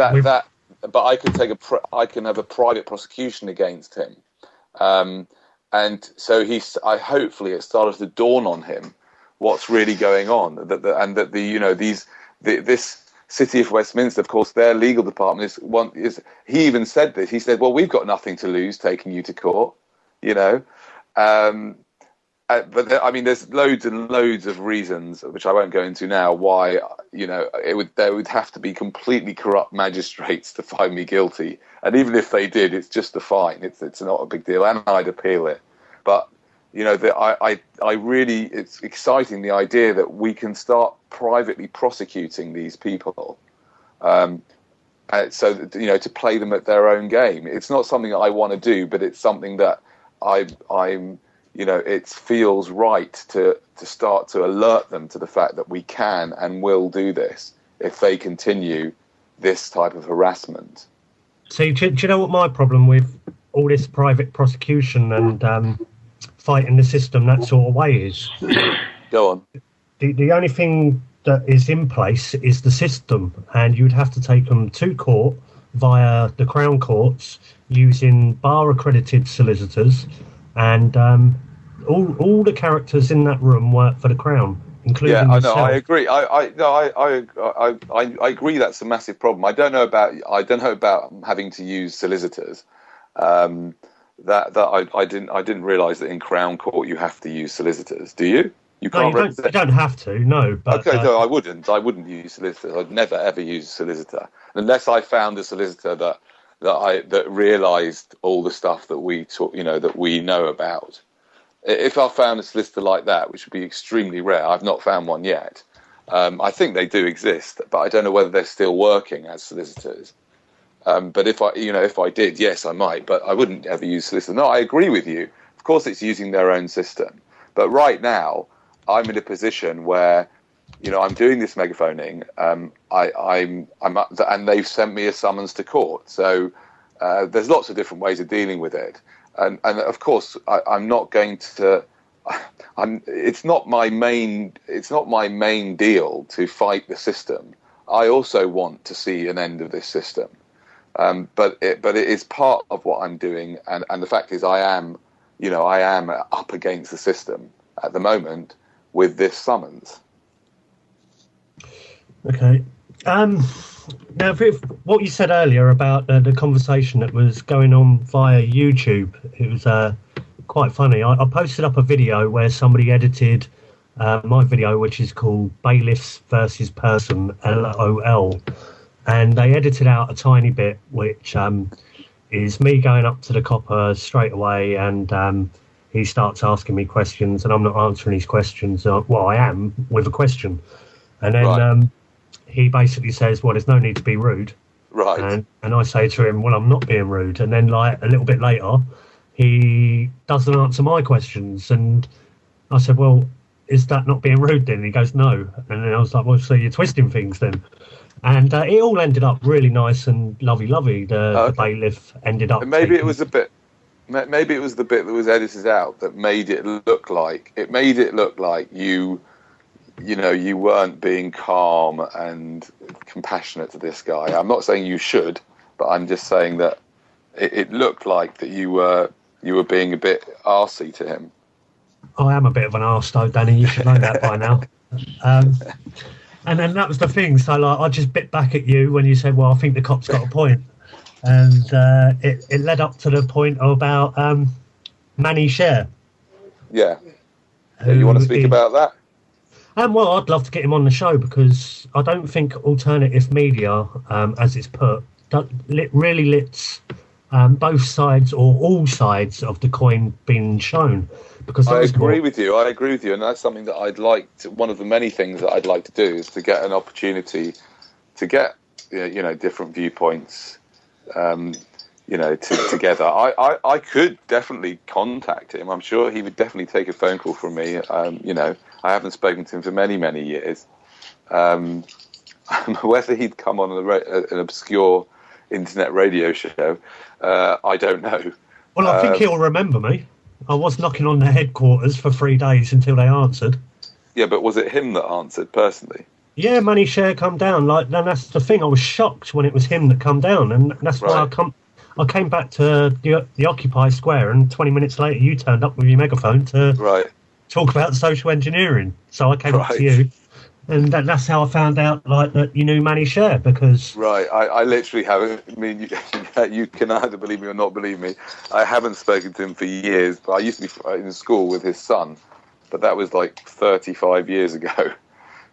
but I could I can have a private prosecution against him. And so hopefully it started to dawn on him what's really going on, this City of Westminster, of course, their legal department he even said this. He said, "Well, we've got nothing to lose taking you to court," But there's loads and loads of reasons, which I won't go into now, why there would have to be completely corrupt magistrates to find me guilty, and even if they did, it's just a fine. It's not a big deal, and I'd appeal it. But I really, it's exciting, the idea that we can start privately prosecuting these people, so that, to play them at their own game. It's not something that I want to do, but it's something that I'm. It feels right to start to alert them to the fact that we can and will do this if they continue this type of harassment. See, do you know what my problem with all this private prosecution and fighting the system that sort of way is? Go on. The only thing that is in place is the system, and you'd have to take them to court via the Crown Courts using bar-accredited solicitors, and all the characters in that room work for the Crown, including yourself. I agree. I agree. That's a massive problem. I don't know about having to use solicitors. I didn't realise that in Crown Court you have to use solicitors. Do you? You can't. No, you don't have to. No. But, okay, no, I wouldn't. I wouldn't use solicitors. I'd never ever use a solicitor unless I found a solicitor that realised all the stuff that we know about. If I found a solicitor like that, which would be extremely rare, I've not found one yet. I think they do exist, but I don't know whether they're still working as solicitors. But if I did, yes, I might, but I wouldn't ever use solicitor. No, I agree with you. Of course, it's using their own system. But right now, I'm in a position where, I'm doing this megaphoning. And they've sent me a summons to court. So there's lots of different ways of dealing with it. And of course, I'm not going to. It's not my main deal to fight the system. I also want to see an end of this system. But it is part of what I'm doing, and the fact is, I am up against the system at the moment with this summons. Okay. Now, what you said earlier about the conversation that was going on via YouTube, it was quite funny. I posted up a video where somebody edited my video, which is called Bailiffs versus Person, LOL, and they edited out a tiny bit, which is me going up to the copper straight away, and he starts asking me questions, and I'm not answering his questions. Well, I am with a question, and then... Right. He basically says, well, there's no need to be rude. Right. And I say to him, well, I'm not being rude. And then, like, a little bit later, he doesn't answer my questions. And I said, well, is that not being rude then? And he goes, no. And then I was like, well, so you're twisting things then. And it all ended up really nice and lovey-lovey. The bailiff ended up... Maybe it was the bit that was edited out that made it look like... It made it look like you weren't being calm and compassionate to this guy. I'm not saying you should, but I'm just saying that it looked like that you were being a bit arsey to him. I am a bit of an arse though, Danny. You should know that by now. And then that was the thing. So like, I just bit back at you when you said, well, I think the cop's got a point. And it led up to the point about Mannie Sher. Yeah. You want to speak about that? Well, I'd love to get him on the show because I don't think alternative media, as it's put, really lets both sides or all sides of the coin being shown. Because I agree with you, and that's something that I'd like to, one of the many things that I'd like to do is to get an opportunity to get, different viewpoints, together. I could definitely contact him. I'm sure he would definitely take a phone call from me. I haven't spoken to him for many, many years. Whether he'd come on an obscure internet radio show, I don't know. Well, I think he'll remember me. I was knocking on their headquarters for 3 days until they answered. Yeah, but was it him that answered personally? Yeah, Mannie Sher come down. And that's the thing. I was shocked when it was him that come down, and that's why I came back to the Occupy Square, and 20 minutes later you turned up with your megaphone to talk about social engineering. So I came up to you, and that's how I found out that you knew Mannie Sher, because... Right, I literally haven't. I mean, you can either believe me or not believe me. I haven't spoken to him for years, but I used to be in school with his son, but that was like 35 years ago.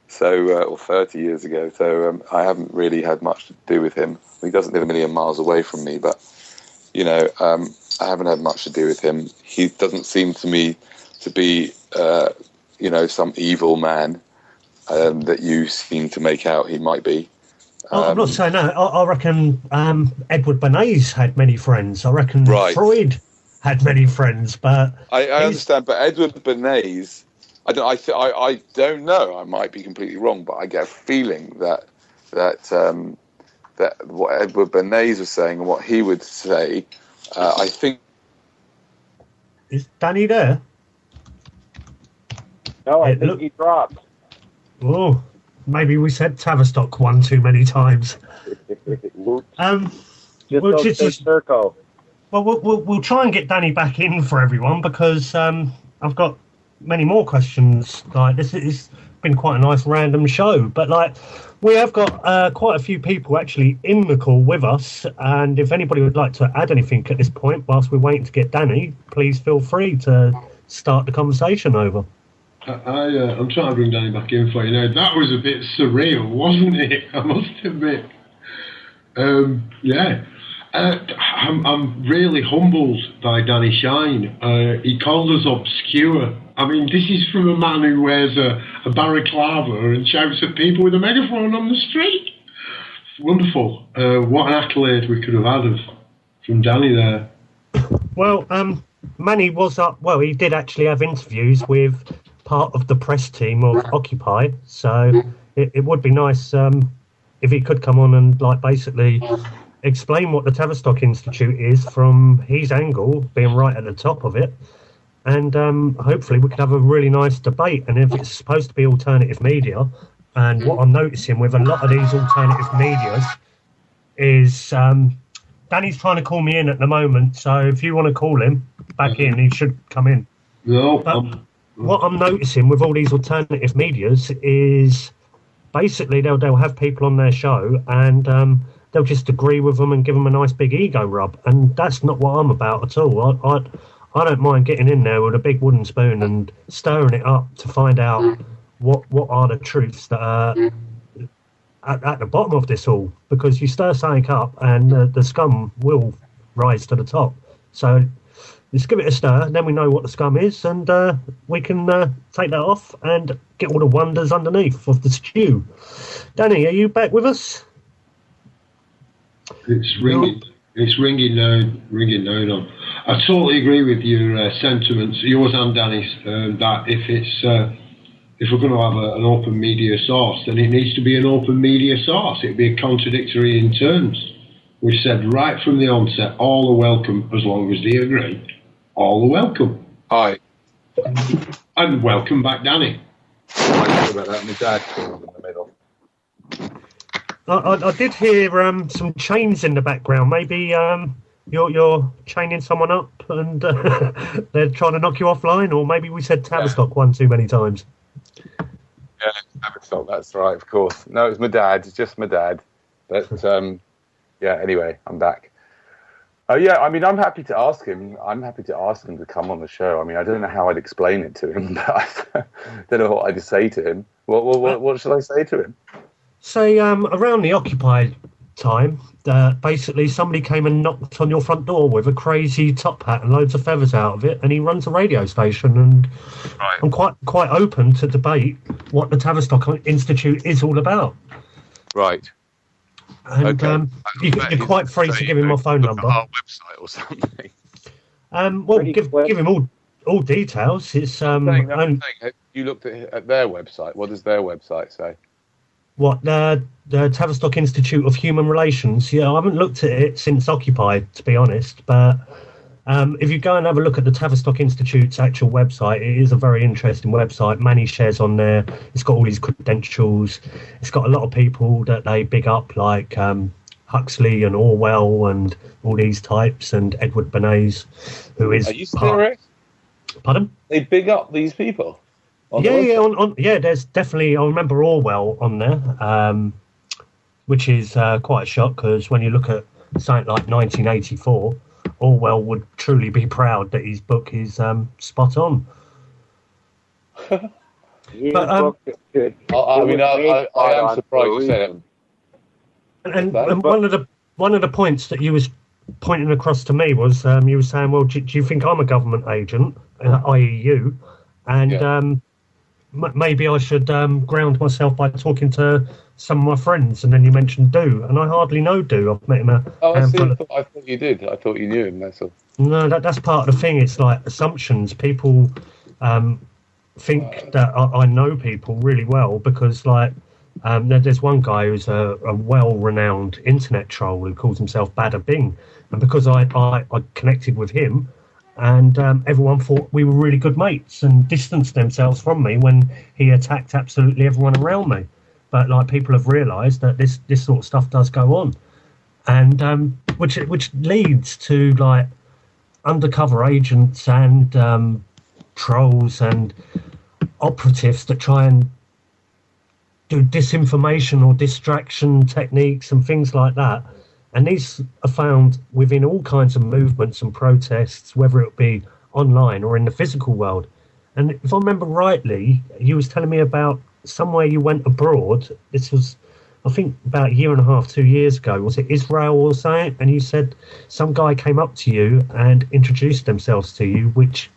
So, or 30 years ago. So I haven't really had much to do with him. He doesn't live a million miles away from me, but, I haven't had much to do with him. He doesn't seem to me to be, some evil man that you seem to make out he might be. I'm not saying that. I reckon Edward Bernays had many friends. I reckon Freud had many friends, but... I understand, but Edward Bernays... I don't know. I might be completely wrong, but I get a feeling that what Edward Bernays was saying and what he would say, I think. Is Danny there? No, I think he dropped. Oh, maybe we said Tavistock one too many times. Circle. Well, we'll try and get Danny back in for everyone, because I've got many more questions. This has been quite a nice random show, but we have got quite a few people actually in the call with us, and if anybody would like to add anything at this point whilst we're waiting to get Danny, please feel free to start the conversation over. I'm trying to bring Danny back in for you now. That was a bit surreal, wasn't it? I must admit. I'm really humbled by Danny Shine. He called us obscure. I mean, this is from a man who wears a balaclava and shouts at people with a megaphone on the street. Wonderful. What an accolade we could have had from Danny there. Well, Mannie was up. Well, he did actually have interviews with part of the press team of Occupy, so it would be nice if he could come on and basically explain what the Tavistock Institute is from his angle, being right at the top of it, and hopefully we could have a really nice debate. And if it's supposed to be alternative media, and what I'm noticing with a lot of these alternative medias is Danny's trying to call me in at the moment, so if you want to call him back in, he should come in. No. What I'm noticing with all these alternative medias is basically they'll have people on their show, and they'll just agree with them and give them a nice big ego rub, and that's not what I'm about at all. I don't mind getting in there with a big wooden spoon and stirring it up to find out what are the truths that are at the bottom of this all, because you stir something up and the scum will rise to the top. So let's give it a stir, and then we know what the scum is, and we can take that off and get all the wonders underneath of the stew. Danny, are you back with us? It's ringing. It's ringing now. Don. I totally agree with your sentiments, yours and Danny's, that if we're going to have an open media source, then it needs to be an open media source. It'd be contradictory in terms. We said right from the onset, all are welcome as long as they agree. All are welcome. Hi. And welcome back, Danny. I about that. My dad called in the middle. I did hear some chains in the background. Maybe you're chaining someone up and they're trying to knock you offline, or maybe we said Tavistock one too many times. Yeah, Tavistock, that's right, of course. No, it was my dad. It's just my dad. But anyway, I'm back. I mean, I'm happy to ask him. I'm happy to ask him to come on the show. I mean, I don't know how I'd explain it to him, but I don't know what I'd say to him. What should I say to him? Say, around the Occupy time, basically somebody came and knocked on your front door with a crazy top hat and loads of feathers out of it, and he runs a radio station, and Right. I'm quite open to debate what the Tavistock Institute is all about. Right. And Okay. you're quite free to give him my phone number. Our website or something. Well, give him all details. It's You looked at their website. What does their website say? what the Tavistock Institute of Human Relations. Yeah, I haven't looked at it since Occupy, to be honest. But if you go and have a look at the Tavistock Institute's actual website, it is a very interesting website. Mannie shares on there. It's got all his credentials. It's got a lot of people that they big up, like Huxley and Orwell and all these types, and Edward Bernays, who is. Are you serious? Pardon? They big up these people. There's definitely. I remember Orwell on there, which is quite a shock, because when you look at something like 1984, Orwell would truly be proud that his book is spot on. His But, book is good. I am surprised you said it. And one of the points that you was pointing across to me was you were saying, well, do you think I'm a government agent, i.e. you, and maybe I should ground myself by talking to some of my friends, and then you mentioned Do, and I hardly know Do. I've met him I thought you did. I thought you knew him, that's all. No, that's part of the thing. It's like assumptions. People think that I know people really well because, like, there's one guy who's a well-renowned internet troll who calls himself Bada Bing, and because I connected with him, and everyone thought we were really good mates and distanced themselves from me when he attacked absolutely everyone around me. But like, people have realised that this sort of stuff does go on, and which leads to like undercover agents and trolls and operatives that try and do disinformation or distraction techniques and things like that. And these are found within all kinds of movements and protests, whether it be online or in the physical world. And if I remember rightly, you was telling me about somewhere you went abroad. This was, I think, about a year and a half, 2 years ago. Was it Israel or something? And you said some guy came up to you and introduced themselves to you, which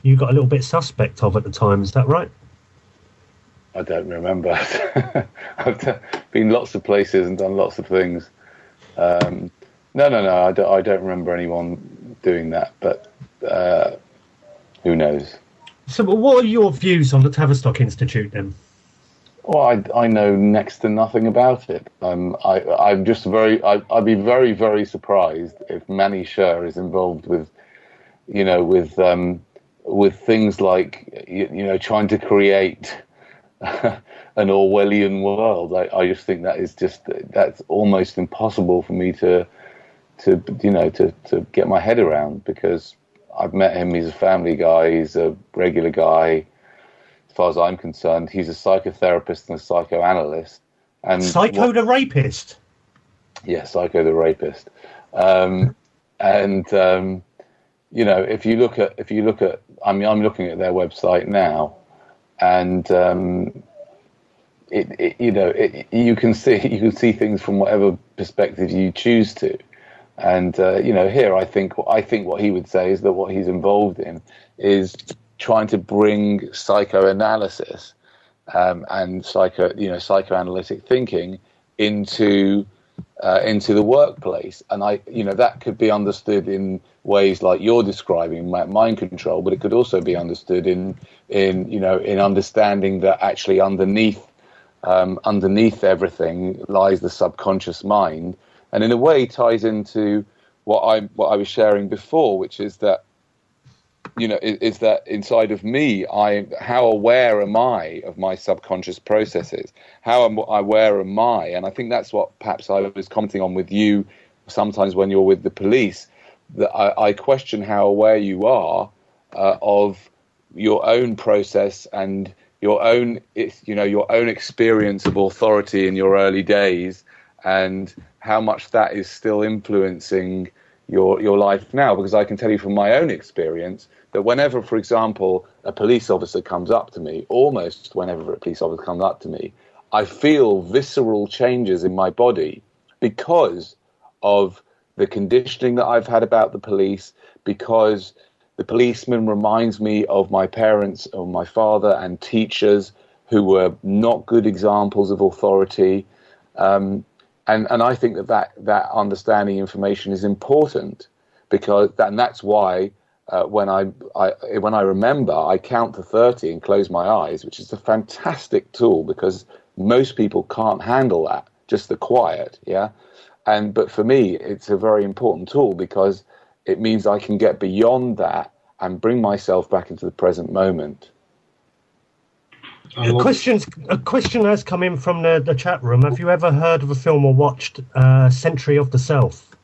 you got a little bit suspect of at the time. Is that right? I don't remember. I've been lots of places and done lots of things. No. I don't remember anyone doing that, but who knows? So what are your views on the Tavistock Institute then? Well, I know next to nothing about it. I'm just I'd be very, very surprised if Mannie Sher is involved with, with things like, trying to create an Orwellian world. I just think that's almost impossible for me to get my head around, because I've met him. He's a family guy. He's a regular guy. As far as I'm concerned, he's a psychotherapist and a psychoanalyst. And Psycho the rapist? Yeah, Psycho the rapist. If you look at, I'm looking at their website now, and you can see things from whatever perspective you choose to. And here I think what he would say is that what he's involved in is trying to bring psychoanalysis and psychoanalytic thinking into the workplace, and that could be understood in ways like you're describing, mind control, but it could also be understood in understanding that actually underneath everything lies the subconscious mind, and in a way ties into what I was sharing before, which is that is that inside of me, how aware am I of my subconscious processes? How aware am I? And I think that's what perhaps I was commenting on with you sometimes when you're with the police, that I question how aware you are of your own process and your own experience of authority in your early days, and how much that is still influencing your life now. Because I can tell you from my own experience that whenever, for example, a police officer comes up to me, almost whenever a police officer comes up to me, I feel visceral changes in my body because of the conditioning that I've had about the police, because the policeman reminds me of my parents or my father and teachers who were not good examples of authority. And I think that understanding information is important, because that's why when I remember, I count to 30 and close my eyes, which is a fantastic tool because most people can't handle that, just the quiet, yeah. But for me, it's a very important tool because it means I can get beyond that and bring myself back into the present moment. A question has come in from the chat room. Have you ever heard of a film or watched Century of the Self?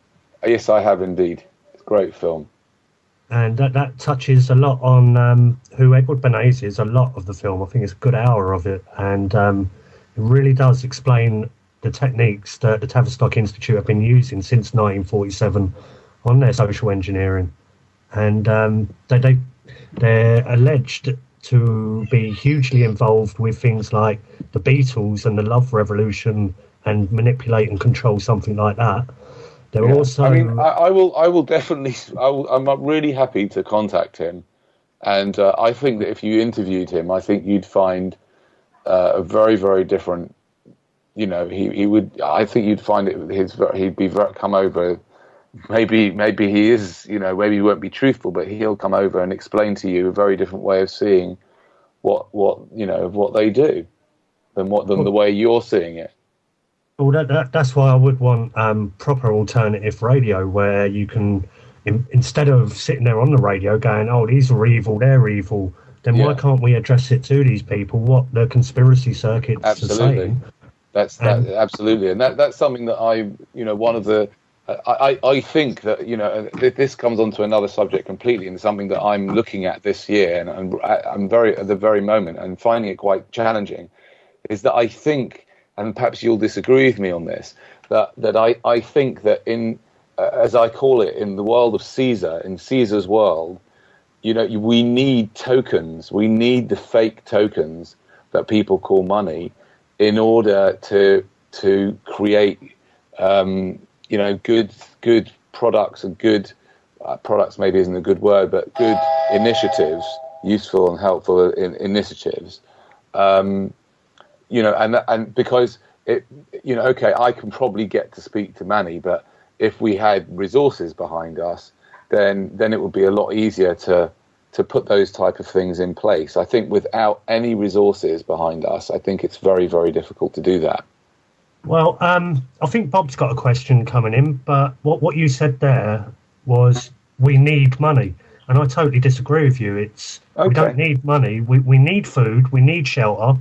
Yes, I have indeed. It's a great film. And that touches a lot on who Edward Bernays is, a lot of the film. I think it's a good hour of it. And it really does explain the techniques that the Tavistock Institute have been using since 1947 on their social engineering. And they're alleged to be hugely involved with things like the Beatles and the Love Revolution and manipulate and control something like that. They're also. I mean, I will definitely. I'm really happy to contact him, and I think that if you interviewed him, I think you'd find a very, very different. You know, he would. I think you'd find it. Come over. Maybe he is. You know, maybe he won't be truthful, but he'll come over and explain to you a very different way of seeing what they do than the way you're seeing it. Well, that's why I would want proper alternative radio where you can, instead of sitting there on the radio going, "Oh, these are evil, they're evil," then why can't we address it to these people? What the conspiracy circuits are saying? That's absolutely, and that's something that one of the. I think that this comes onto another subject completely, and something that I'm looking at this year, and I'm very at the very moment and finding it quite challenging, is that I think, and perhaps you'll disagree with me on this, that I think that in as I call it, in the world of Caesar, in Caesar's world, we need tokens, we need the fake tokens that people call money in order to create good products, and good products maybe isn't a good word, but good initiatives, useful and helpful initiatives. And because I can probably get to speak to Mannie, but if we had resources behind us, then it would be a lot easier to put those type of things in place. I think without any resources behind us, I think it's very, very difficult to do that. Well, I think Bob's got a question coming in, but what you said there was we need money, and I totally disagree with you. We don't need money. We need food. We need shelter.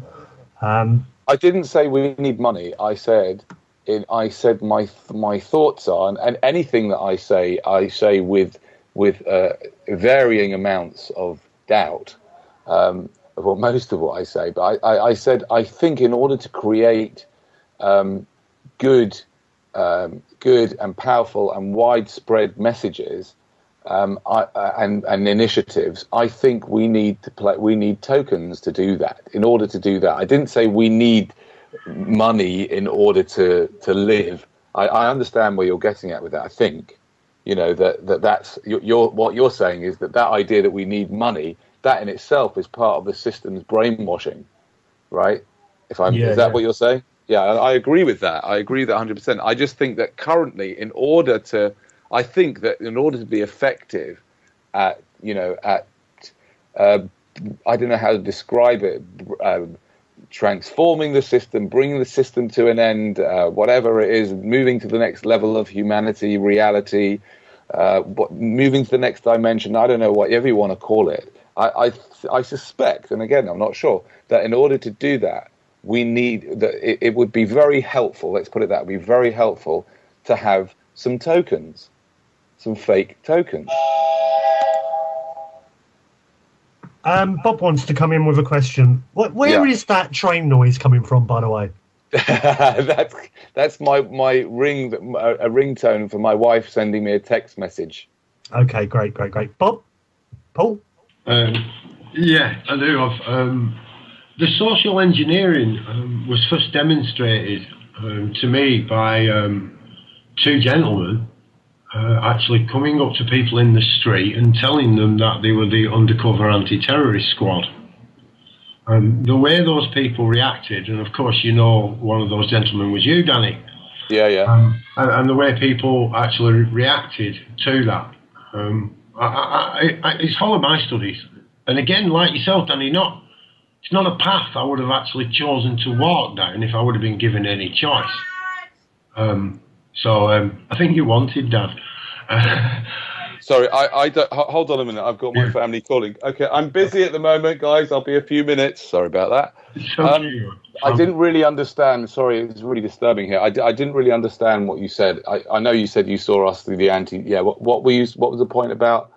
I didn't say we need money. I said my thoughts are, and anything that I say with varying amounts of doubt. Most of what I say, but I said I think in order to create good and powerful and widespread messages and initiatives, I think we need tokens to do that. In order to do that, I didn't say we need money in order to live. I understand where you're getting at with that. I think that's what you're saying is that idea that we need money, that in itself is part of the system's brainwashing, right? Is that what you're saying? Yeah, I agree with that. I agree with that 100%. I just think that currently, in order to be effective at I don't know how to describe it, transforming the system, bringing the system to an end, whatever it is, moving to the next level of humanity, reality, moving to the next dimension, I don't know, whatever you want to call it. I suspect, and again, I'm not sure, that in order to do that, we need that. It would be very helpful. Let's put it that. It would be very helpful to have some tokens, some fake tokens. Bob wants to come in with a question. Where is that train noise coming from, by the way? That's my ring, a ringtone for my wife sending me a text message. Okay, great. Bob, Paul. Yeah, I do. The social engineering was first demonstrated to me by two gentlemen actually coming up to people in the street and telling them that they were the undercover anti-terrorist squad. The way those people reacted, and of course you know one of those gentlemen was you, Danny. Yeah. And the way people actually reacted to that. It's followed my studies. And again, like yourself, Danny, it's not a path I would have actually chosen to walk down if I would have been given any choice. So I think you wanted, Dad. Sorry, I don't, hold on a minute. I've got my family calling. Okay, I'm busy at the moment, guys. I'll be a few minutes. Sorry about that. Okay. I didn't really understand. Sorry, it's really disturbing here. I didn't really understand what you said. I know you said you saw us through the anti. Yeah. What was the point about?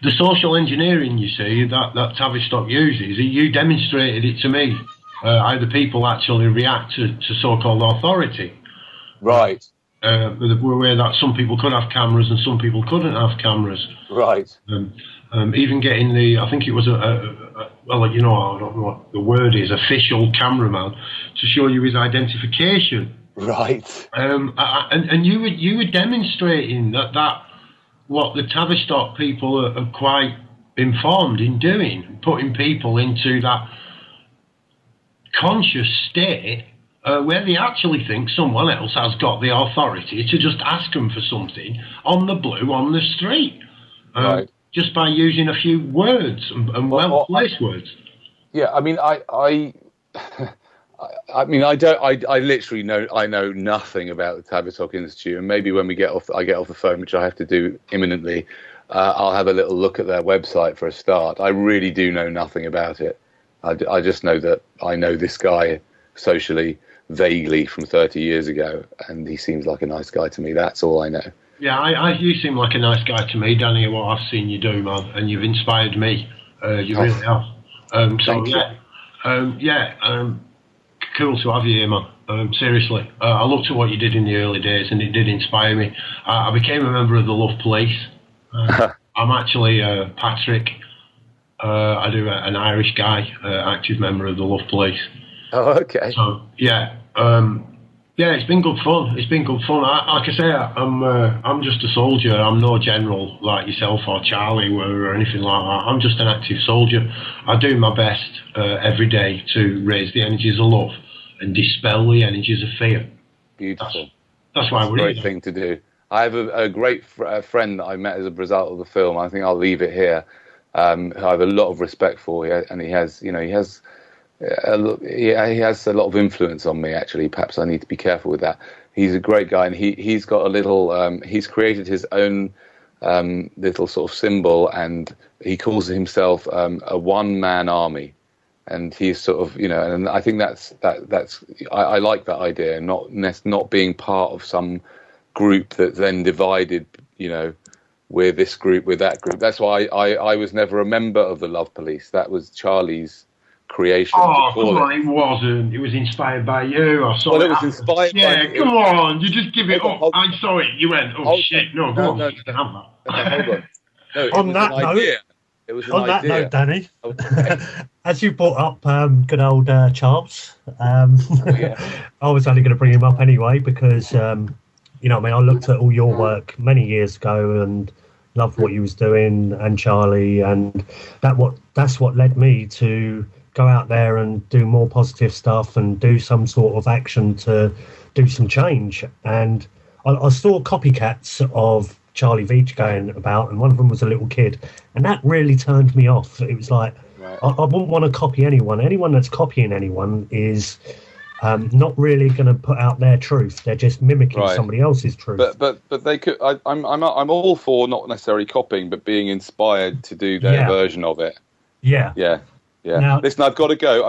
The social engineering, you see, that Tavistock uses. You demonstrated it to me. How the people actually react to so-called authority. Right. Where that some people could have cameras and some people couldn't have cameras. Right. Even getting I think it was well, you know, I don't know what the word is, official cameraman to show you his identification. Right. And you were demonstrating that what the Tavistock people are quite informed in doing, putting people into that conscious state where they actually think someone else has got the authority to just ask them for something on the blue on the street. Right. Just by using a few words and well-placed words. Yeah, I mean, I literally know nothing about the Tavistock Institute, and maybe when I get off the phone, which I have to do imminently, I'll have a little look at their website for a start. I really do know nothing about it. I just know that I know this guy socially, vaguely from 30 years ago, and he seems like a nice guy to me. That's all I know. Yeah, you seem like a nice guy to me, Danny, what I've seen you do, man, and you've inspired me. You really have. Thank you. Cool to have you here, man. Seriously. I looked at what you did in the early days, and it did inspire me. I became a member of the Love Police. I'm actually Patrick. I do an Irish guy, active member of the Love Police. Oh, okay. So, yeah. Yeah, it's been good fun. Like I say, I'm just a soldier. I'm no general like yourself or Charlie or anything like that. I'm just an active soldier. I do my best every day to raise the energies of love and dispel the energies of fear. Beautiful. That's why we're here. Great thing to do. I have a great friend that I met as a result of the film. I think I'll leave it here. I have a lot of respect for, and he has a lot of influence on me, actually. Perhaps I need to be careful with that. He's a great guy, and he's got a little he's created his own little sort of symbol, and he calls himself a one-man army, and he's sort of, and I think that's I like that idea, not being part of some group that then divided, we're this group, we're that group. That's why I was never a member of the Love Police. That was Charlie's creation. Oh, come on, it wasn't. It was inspired by you. I saw it was inspired by you. Yeah, come on. You just give it up. I saw it. You went, shit. No, go on. No, you can have that. Hold on. No, on that note, it was on that note, Danny, as you brought up good old Charles, I was only going to bring him up anyway because, I looked at all your work many years ago and loved what you was doing, and Charlie, and that's what led me to go out there and do more positive stuff and do some sort of action to do some change. And I saw copycats of Charlie Veitch going about, and one of them was a little kid, and that really turned me off. It was like, right. I wouldn't want to copy anyone. Anyone that's copying anyone is not really going to put out their truth. They're just mimicking somebody else's truth. But they could. I'm all for not necessarily copying, but being inspired to do their version of it. Yeah. Now, listen, I've got to go.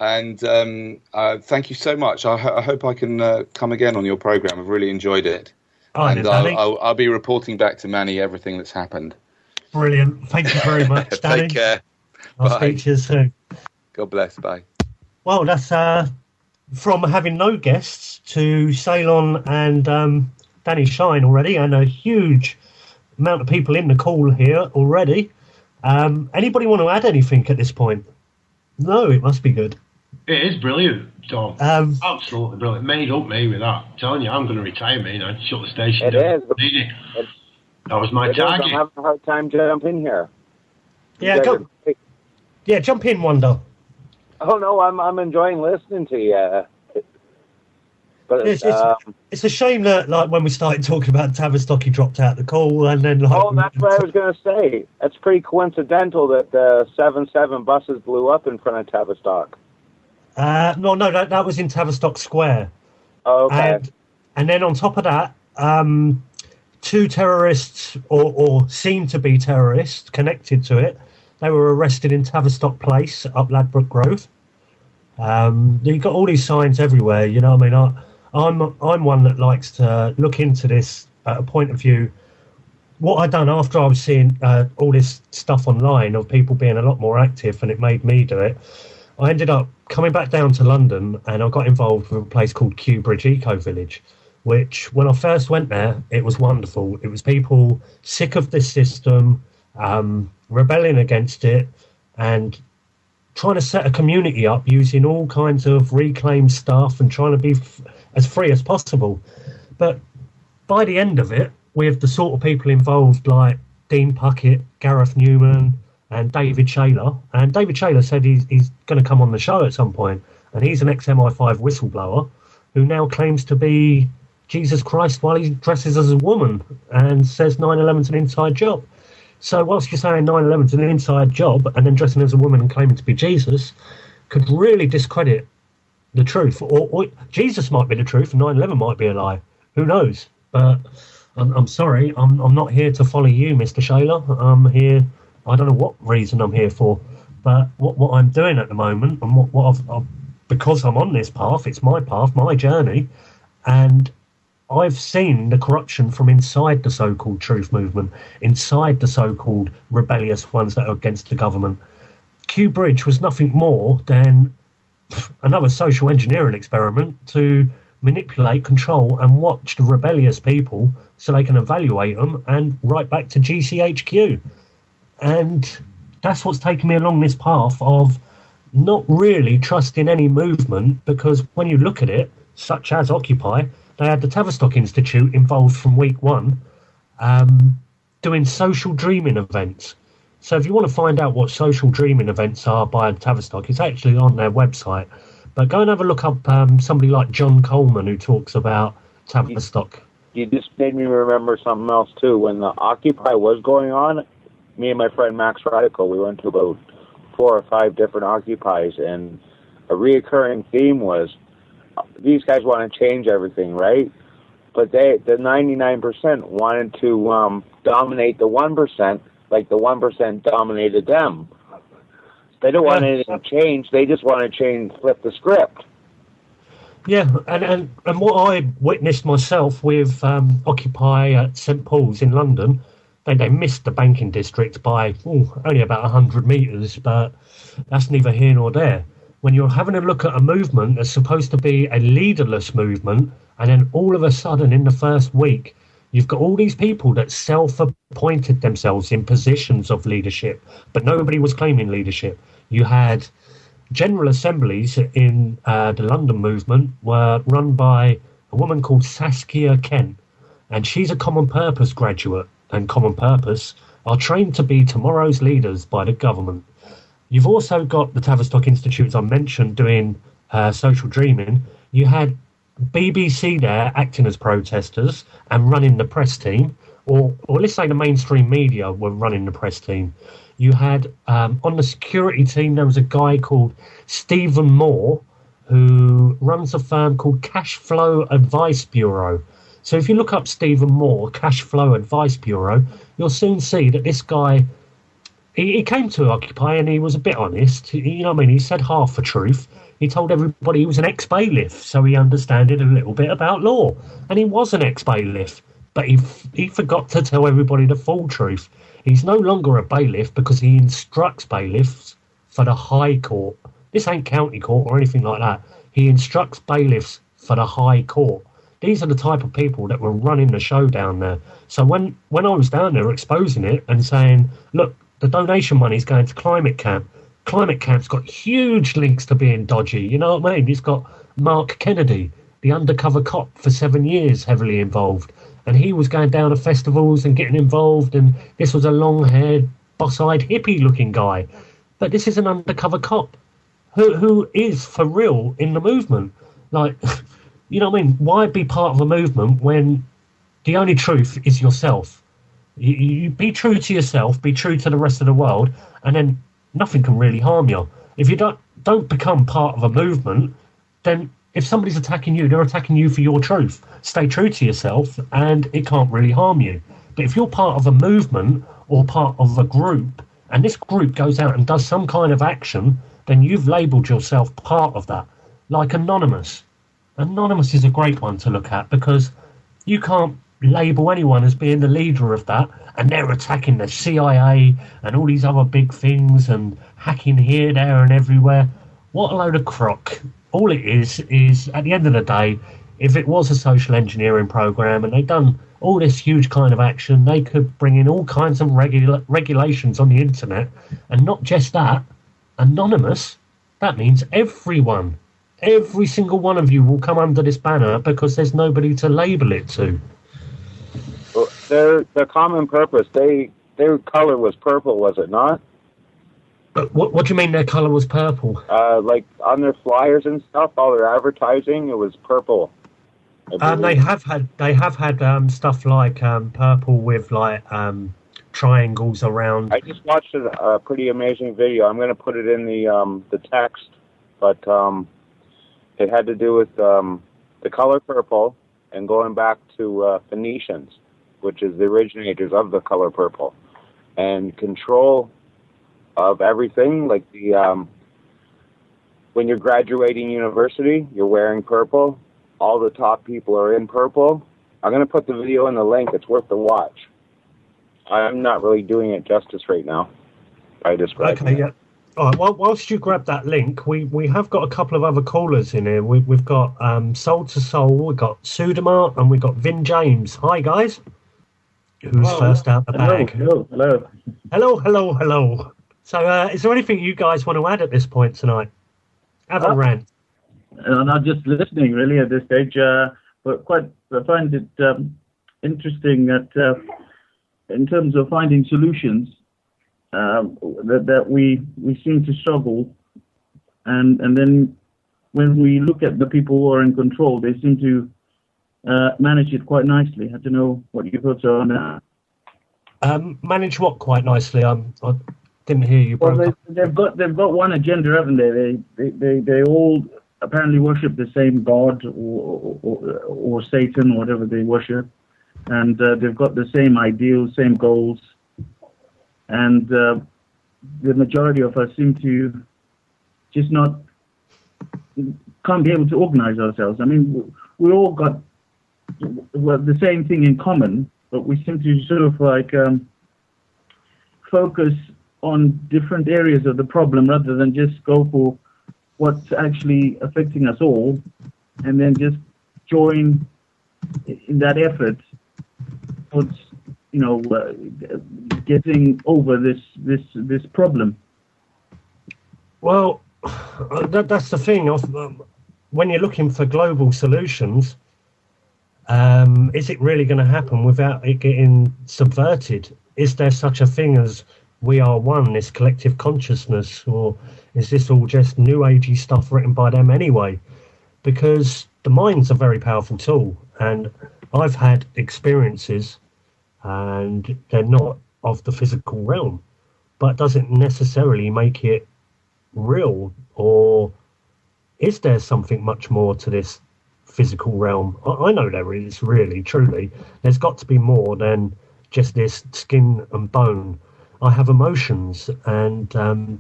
And thank you so much. I hope I can come again on your program. I've really enjoyed it. And I'll be reporting back to Mannie everything that's happened. Brilliant. Thank you very much, Danny. Take care. I'll speak to you soon. God bless. Bye. Well, that's from having no guests to Ceylon and Danny Shine already, and a huge amount of people in the call here already. Anybody want to add anything at this point? No, it must be good. It is brilliant, Tom. Absolutely brilliant. Made up me with that. I'm telling you, I'm going to retire, mate. I'd shut the station down. That was my target. I'm having a hard time jumping in here. Yeah, go. Yeah, jump in, Wonder. Oh no, I'm enjoying listening to you. But it's a shame that, like, when we started talking about Tavistock, he dropped out the call, and then like. Oh, that's what I was going to say. It's pretty coincidental that the 7-7 buses blew up in front of Tavistock. No, that was in Tavistock Square. Oh, okay. And then on top of that, 2 terrorists, or seemed to be terrorists, connected to it. They were arrested in Tavistock Place, up Ladbroke Grove. You've got all these signs everywhere. You know what I mean? I'm one that likes to look into this at a point of view. What I done after I was seeing all this stuff online of people being a lot more active, and it made me do it. I ended up coming back down to London, and I got involved with a place called Kew Bridge Eco Village, which when I first went there, it was wonderful. It was people sick of this system, rebelling against it, and trying to set a community up using all kinds of reclaimed stuff and trying to be as free as possible. But by the end of it, with the sort of people involved like Dean Puckett, Gareth Newman, and David Shaler. And David Shaler said he's going to come on the show at some point, and he's an ex-MI5 whistleblower who now claims to be Jesus Christ while he dresses as a woman and says 9/11's an inside job. So whilst you're saying 9/11's an inside job and then dressing as a woman and claiming to be Jesus, could really discredit the truth. Or Jesus might be the truth and 9/11 might be a lie. Who knows? But I'm sorry, I'm not here to follow you, Mr. Shaler. I'm here. I don't know what reason I'm here for, but what I'm doing at the moment, and what I've because I'm on this path, it's my path, my journey, and I've seen the corruption from inside the so-called truth movement, inside the so-called rebellious ones that are against the government. Kew Bridge was nothing more than another social engineering experiment to manipulate, control, and watch the rebellious people so they can evaluate them and write back to GCHQ. And that's what's taken me along this path of not really trusting any movement, because when you look at it, such as Occupy, they had the Tavistock Institute involved from week one, doing social dreaming events. So if you want to find out what social dreaming events are by Tavistock, it's actually on their website. But go and have a look up somebody like John Coleman, who talks about Tavistock. You just made me remember something else too. When the Occupy was going on, me and my friend Max Radical, we went to about 4 or 5 different Occupies, and a reoccurring theme was these guys want to change everything, right? But the 99% wanted to dominate the 1%, like the 1% dominated them. They don't want anything to change. They just want to flip the script. Yeah, and what I witnessed myself with Occupy at St Paul's in London, they missed the banking district by only about 100 metres, but that's neither here nor there. When you're having a look at a movement that's supposed to be a leaderless movement, and then all of a sudden in the first week, you've got all these people that self-appointed themselves in positions of leadership, but nobody was claiming leadership. You had general assemblies in the London movement were run by a woman called Saskia Kent, and she's a Common Purpose graduate, and Common Purpose are trained to be tomorrow's leaders by the government. You've also got the Tavistock Institute, as I mentioned, doing social dreaming. You had BBC there acting as protesters and running the press team, or let's say the mainstream media were running the press team. You had on the security team, there was a guy called Stephen Moore who runs a firm called Cash Flow Advice Bureau. So if you look up Stephen Moore, Cash Flow Advice Bureau, you'll soon see that this guy, he came to Occupy and he was a bit honest. You know what I mean? He said half the truth. He told everybody he was an ex-bailiff, so he understood a little bit about law. And he was an ex-bailiff, but he forgot to tell everybody the full truth. He's no longer a bailiff because he instructs bailiffs for the High Court. This ain't county court or anything like that. He instructs bailiffs for the High Court. These are the type of people that were running the show down there. So when I was down there exposing it and saying, look, the donation money is going to Climate Camp. Climate Camp's got huge links to being dodgy. You know what I mean? It's got Mark Kennedy, the undercover cop for 7 years, heavily involved. And he was going down to festivals and getting involved. And this was a long-haired, boss-eyed, hippie-looking guy. But this is an undercover cop who is for real in the movement. Like, you know what I mean? Why be part of a movement when the only truth is yourself? You be true to yourself, be true to the rest of the world, and then nothing can really harm you. If you don't become part of a movement, then if somebody's attacking you, they're attacking you for your truth. Stay true to yourself, and it can't really harm you. But if you're part of a movement or part of a group, and this group goes out and does some kind of action, then you've labelled yourself part of that. Like Anonymous. Anonymous is a great one to look at, because you can't label anyone as being the leader of that, and they're attacking the CIA and all these other big things and hacking here, there and everywhere. What a load of crock. All it is at the end of the day, if it was a social engineering program and they'd done all this huge kind of action, they could bring in all kinds of regulations on the internet. And not just that, Anonymous, that means everyone. Every single one of you will come under this banner because there's nobody to label it to. Well, their common purpose, their color was purple, was it not? What do you mean their color was purple? Like on their flyers and stuff, all their advertising, it was purple. They have had stuff like purple with like triangles around. I just watched a pretty amazing video. I'm going to put it in the text, but it had to do with the color purple and going back to Phoenicians, which is the originators of the color purple, and control of everything. Like when you're graduating university, you're wearing purple. All the top people are in purple. I'm going to put the video in the link. It's worth the watch. I'm not really doing it justice right now by describing it. Yeah. All right, well, whilst you grab that link, we have got a couple of other callers in here. We've got Soul to Soul, we've got Sudamar, and we've got Vin James. Hi, guys. Who's first out the bag? Hello. So is there anything you guys want to add at this point tonight? Have a rant. Not just listening, really, at this stage. But I find it interesting that in terms of finding solutions, that we seem to struggle, and then when we look at the people who are in control, they seem to manage it quite nicely. I don't know what your thoughts are on that. Manage what quite nicely? I didn't hear you. Well, they've got one agenda, haven't they? They all apparently worship the same god or Satan or whatever they worship, and they've got the same ideals, same goals. And the majority of us seem to just can't be able to organize ourselves. I mean, we all got the same thing in common, but we seem to sort of like focus on different areas of the problem rather than just go for what's actually affecting us all, and then just join in that effort towards, getting over this problem. Well, that's the thing. When you're looking for global solutions, is it really going to happen without it getting subverted? Is there such a thing as we are one, this collective consciousness, or is this all just new agey stuff written by them anyway? Because the mind's a very powerful tool, and I've had experiences, and they're not of the physical realm, but doesn't necessarily make it real. Or is there something much more to this physical realm? I know there is, really, truly. There's got to be more than just this skin and bone. I have emotions, and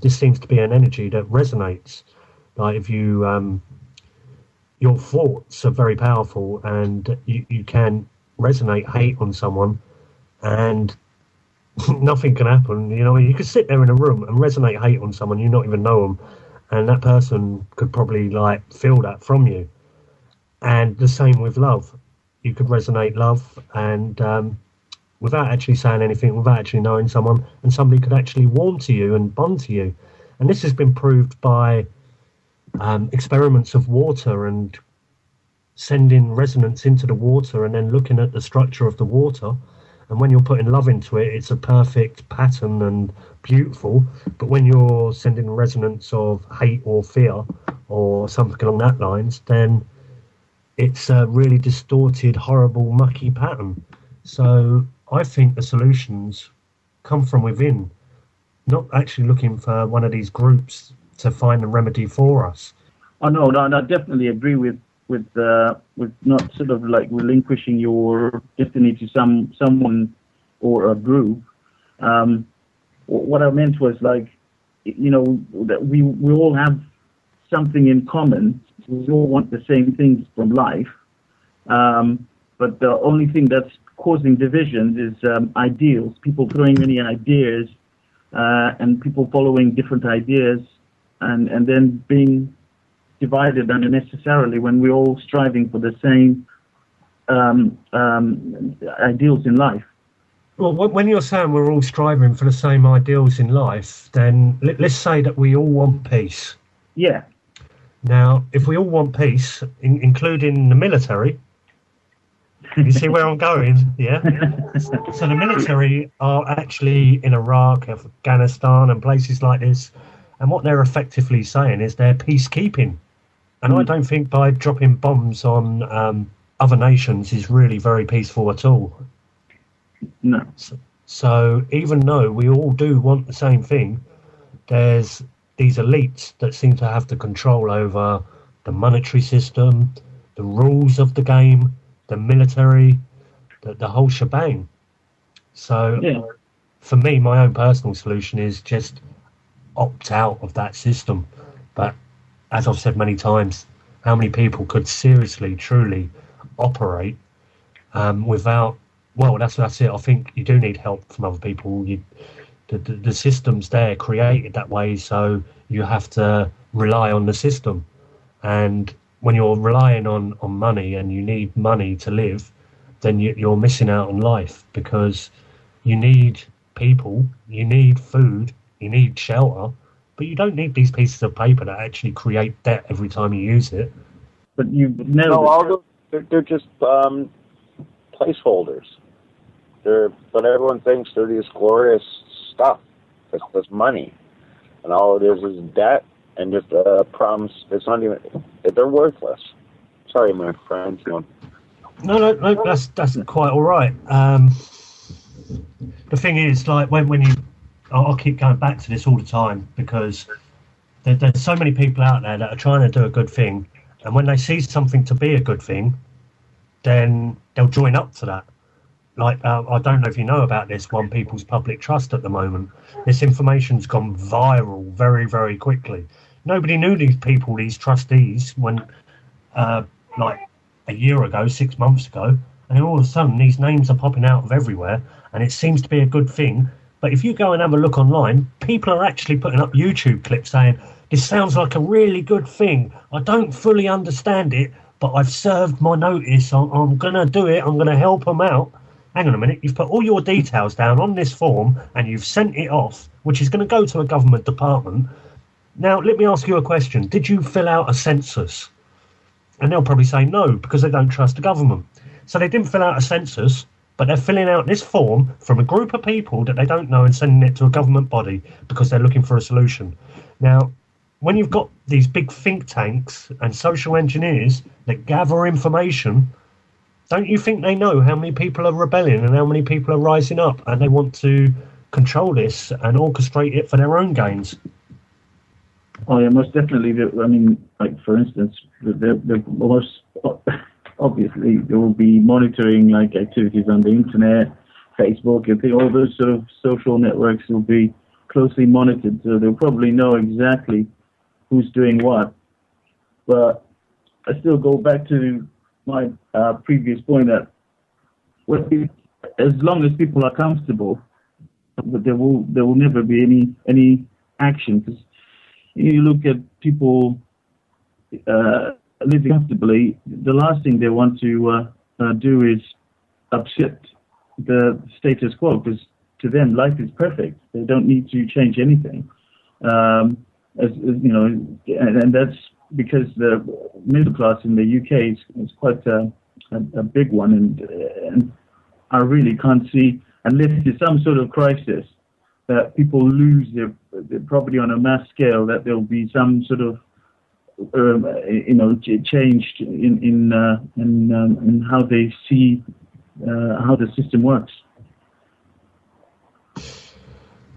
this seems to be an energy that resonates. Like if you, your thoughts are very powerful, and you can resonate hate on someone, and nothing can happen. You could sit there in a room and resonate hate on someone, you not even know them, and that person could probably feel that from you. And the same with love. You could resonate love, and without actually saying anything, without actually knowing someone, and somebody could actually warm to you and bond to you. And this has been proved by experiments of water and sending resonance into the water and then looking at the structure of the water. And when you're putting love into it, it's a perfect pattern and beautiful. But when you're sending resonance of hate or fear or something along that lines, then it's a really distorted, horrible, mucky pattern. So I think the solutions come from within, not actually looking for one of these groups to find a remedy for us. Oh no, I definitely agree with not sort of like relinquishing your destiny to someone or a group. What I meant was like, you know, that we all have something in common. We all want the same things from life, but the only thing that's causing divisions is ideals. People throwing many ideas, and people following different ideas, and then being divided unnecessarily when we're all striving for the same ideals in life. Well, when you're saying we're all striving for the same ideals in life, then let's say that we all want peace. Yeah. Now, if we all want peace, including the military, you see where I'm going, yeah? So the military are actually in Iraq, Afghanistan, and places like this, and what they're effectively saying is they're peacekeeping. And I don't think by dropping bombs on other nations is really very peaceful at all. No. So even though we all do want the same thing, there's these elites that seem to have the control over the monetary system, the rules of the game, the military, the whole shebang. So for me, my own personal solution is just opt out of that system. But as I've said many times, how many people could seriously, truly operate without? Well, that's it. I think you do need help from other people. The system's there, created that way, so you have to rely on the system. And when you're relying on money and you need money to live, then you're missing out on life, because you need people, you need food, you need shelter, but you don't need these pieces of paper that actually create debt every time you use it. But they're just placeholders. But everyone thinks they're this glorious stuff. It's this money, and all it is debt and just problems. It's not even. They're worthless. Sorry, my friend. No, that's quite all right. The thing is, like when you, I'll keep going back to this all the time, because there's so many people out there that are trying to do a good thing, and when they see something to be a good thing, then they'll join up to that. Like, I don't know if you know about this One People's Public Trust at the moment. This information's gone viral very, very quickly. Nobody knew these people, these trustees, when, like, a year ago, 6 months ago, and then all of a sudden these names are popping out of everywhere, and it seems to be a good thing. But if you go and have a look online, people are actually putting up YouTube clips saying, this sounds like a really good thing. I don't fully understand it, but I've served my notice. I'm going to do it. I'm going to help them out. Hang on a minute, you've put all your details down on this form and you've sent it off, which is going to go to a government department. Now, let me ask you a question. Did you fill out a census? And they'll probably say no, because they don't trust the government. So they didn't fill out a census, but they're filling out this form from a group of people that they don't know and sending it to a government body because they're looking for a solution. Now, when you've got these big think tanks and social engineers that gather information, don't you think they know how many people are rebelling and how many people are rising up, and they want to control this and orchestrate it for their own gains? Oh yeah, most definitely. I mean, like for instance, the most obviously they will be monitoring like activities on the internet, Facebook, and all those sort of social networks will be closely monitored, so they'll probably know exactly who's doing what. But I still go back to my previous point that as long as people are comfortable, there will never be any action. Because you look at people living comfortably, the last thing they want to do is upset the status quo, because to them life is perfect. They don't need to change anything. As you know, and that's because the middle class in the UK is quite a big one, and I really can't see, unless there's some sort of crisis that people lose their property on a mass scale, that there'll be some sort of changed in how they see how the system works.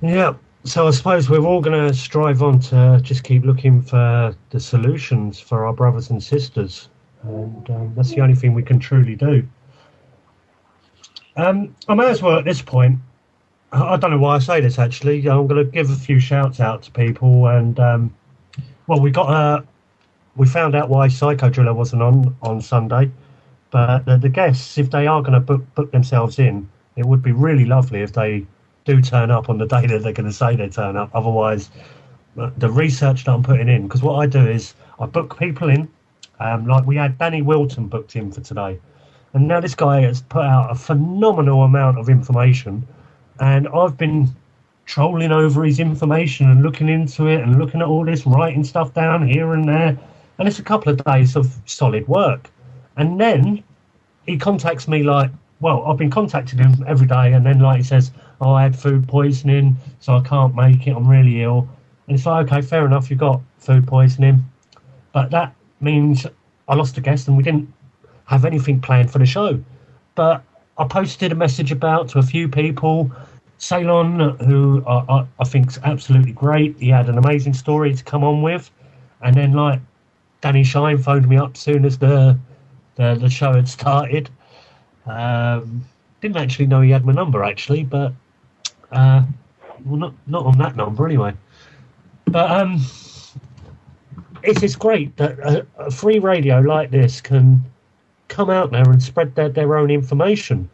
Yeah. So I suppose we're all going to strive on to just keep looking for the solutions for our brothers and sisters, and that's the only thing we can truly do. I may as well at this point, I don't know why I say this actually, I'm going to give a few shouts out to people, and we found out why Psycho Driller wasn't on Sunday, but the guests, if they are going to book themselves in, it would be really lovely if they do turn up on the day that they're going to say they turn up. Otherwise, the research that I'm putting in, because what I do is I book people in, like we had Danny Wilton booked in for today, and now this guy has put out a phenomenal amount of information, and I've been trolling over his information and looking into it and looking at all this, writing stuff down here and there, and it's a couple of days of solid work. And then he contacts me like, well, I've been contacting him every day, and then like he says, oh, I had food poisoning, so I can't make it, I'm really ill. And it's like, okay, fair enough, you've got food poisoning, but that means I lost a guest and we didn't have anything planned for the show. But I posted a message about to a few people. Ceylon, who I think's absolutely great, he had an amazing story to come on with. And then like Danny Shine phoned me up soon as the show had started. Didn't actually know he had my number actually, but not on that number anyway. But it's great that a free radio like this can come out there and spread their own information.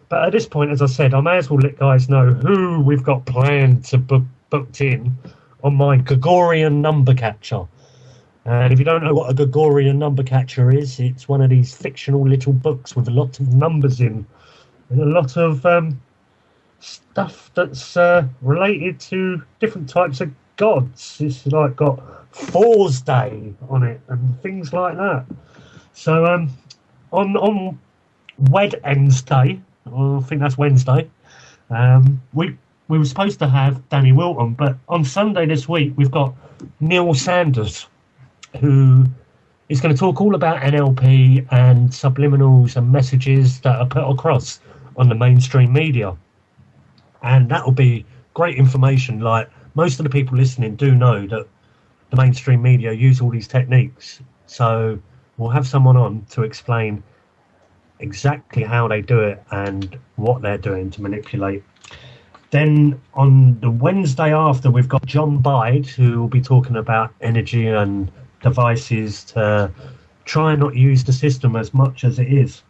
But at this point, as I said, I may as well let guys know who we've got planned to booked in on my Gregorian number catcher. And if you don't know what a Gregorian number catcher is, it's one of these fictional little books with a lot of numbers in and a lot of stuff that's related to different types of gods. It's like got Four's Day on it and things like that. So on Wed Day, I think that's Wednesday, we were supposed to have Danny Wilton, but on Sunday this week we've got Neil Sanders, who is going to talk all about NLP and subliminals and messages that are put across on the mainstream media. And that will be great information. Like most of the people listening do know that the mainstream media use all these techniques. So we'll have someone on to explain exactly how they do it and what they're doing to manipulate. Then on the Wednesday after, we've got John Bide, who will be talking about energy and devices to try and not use the system as much as it is.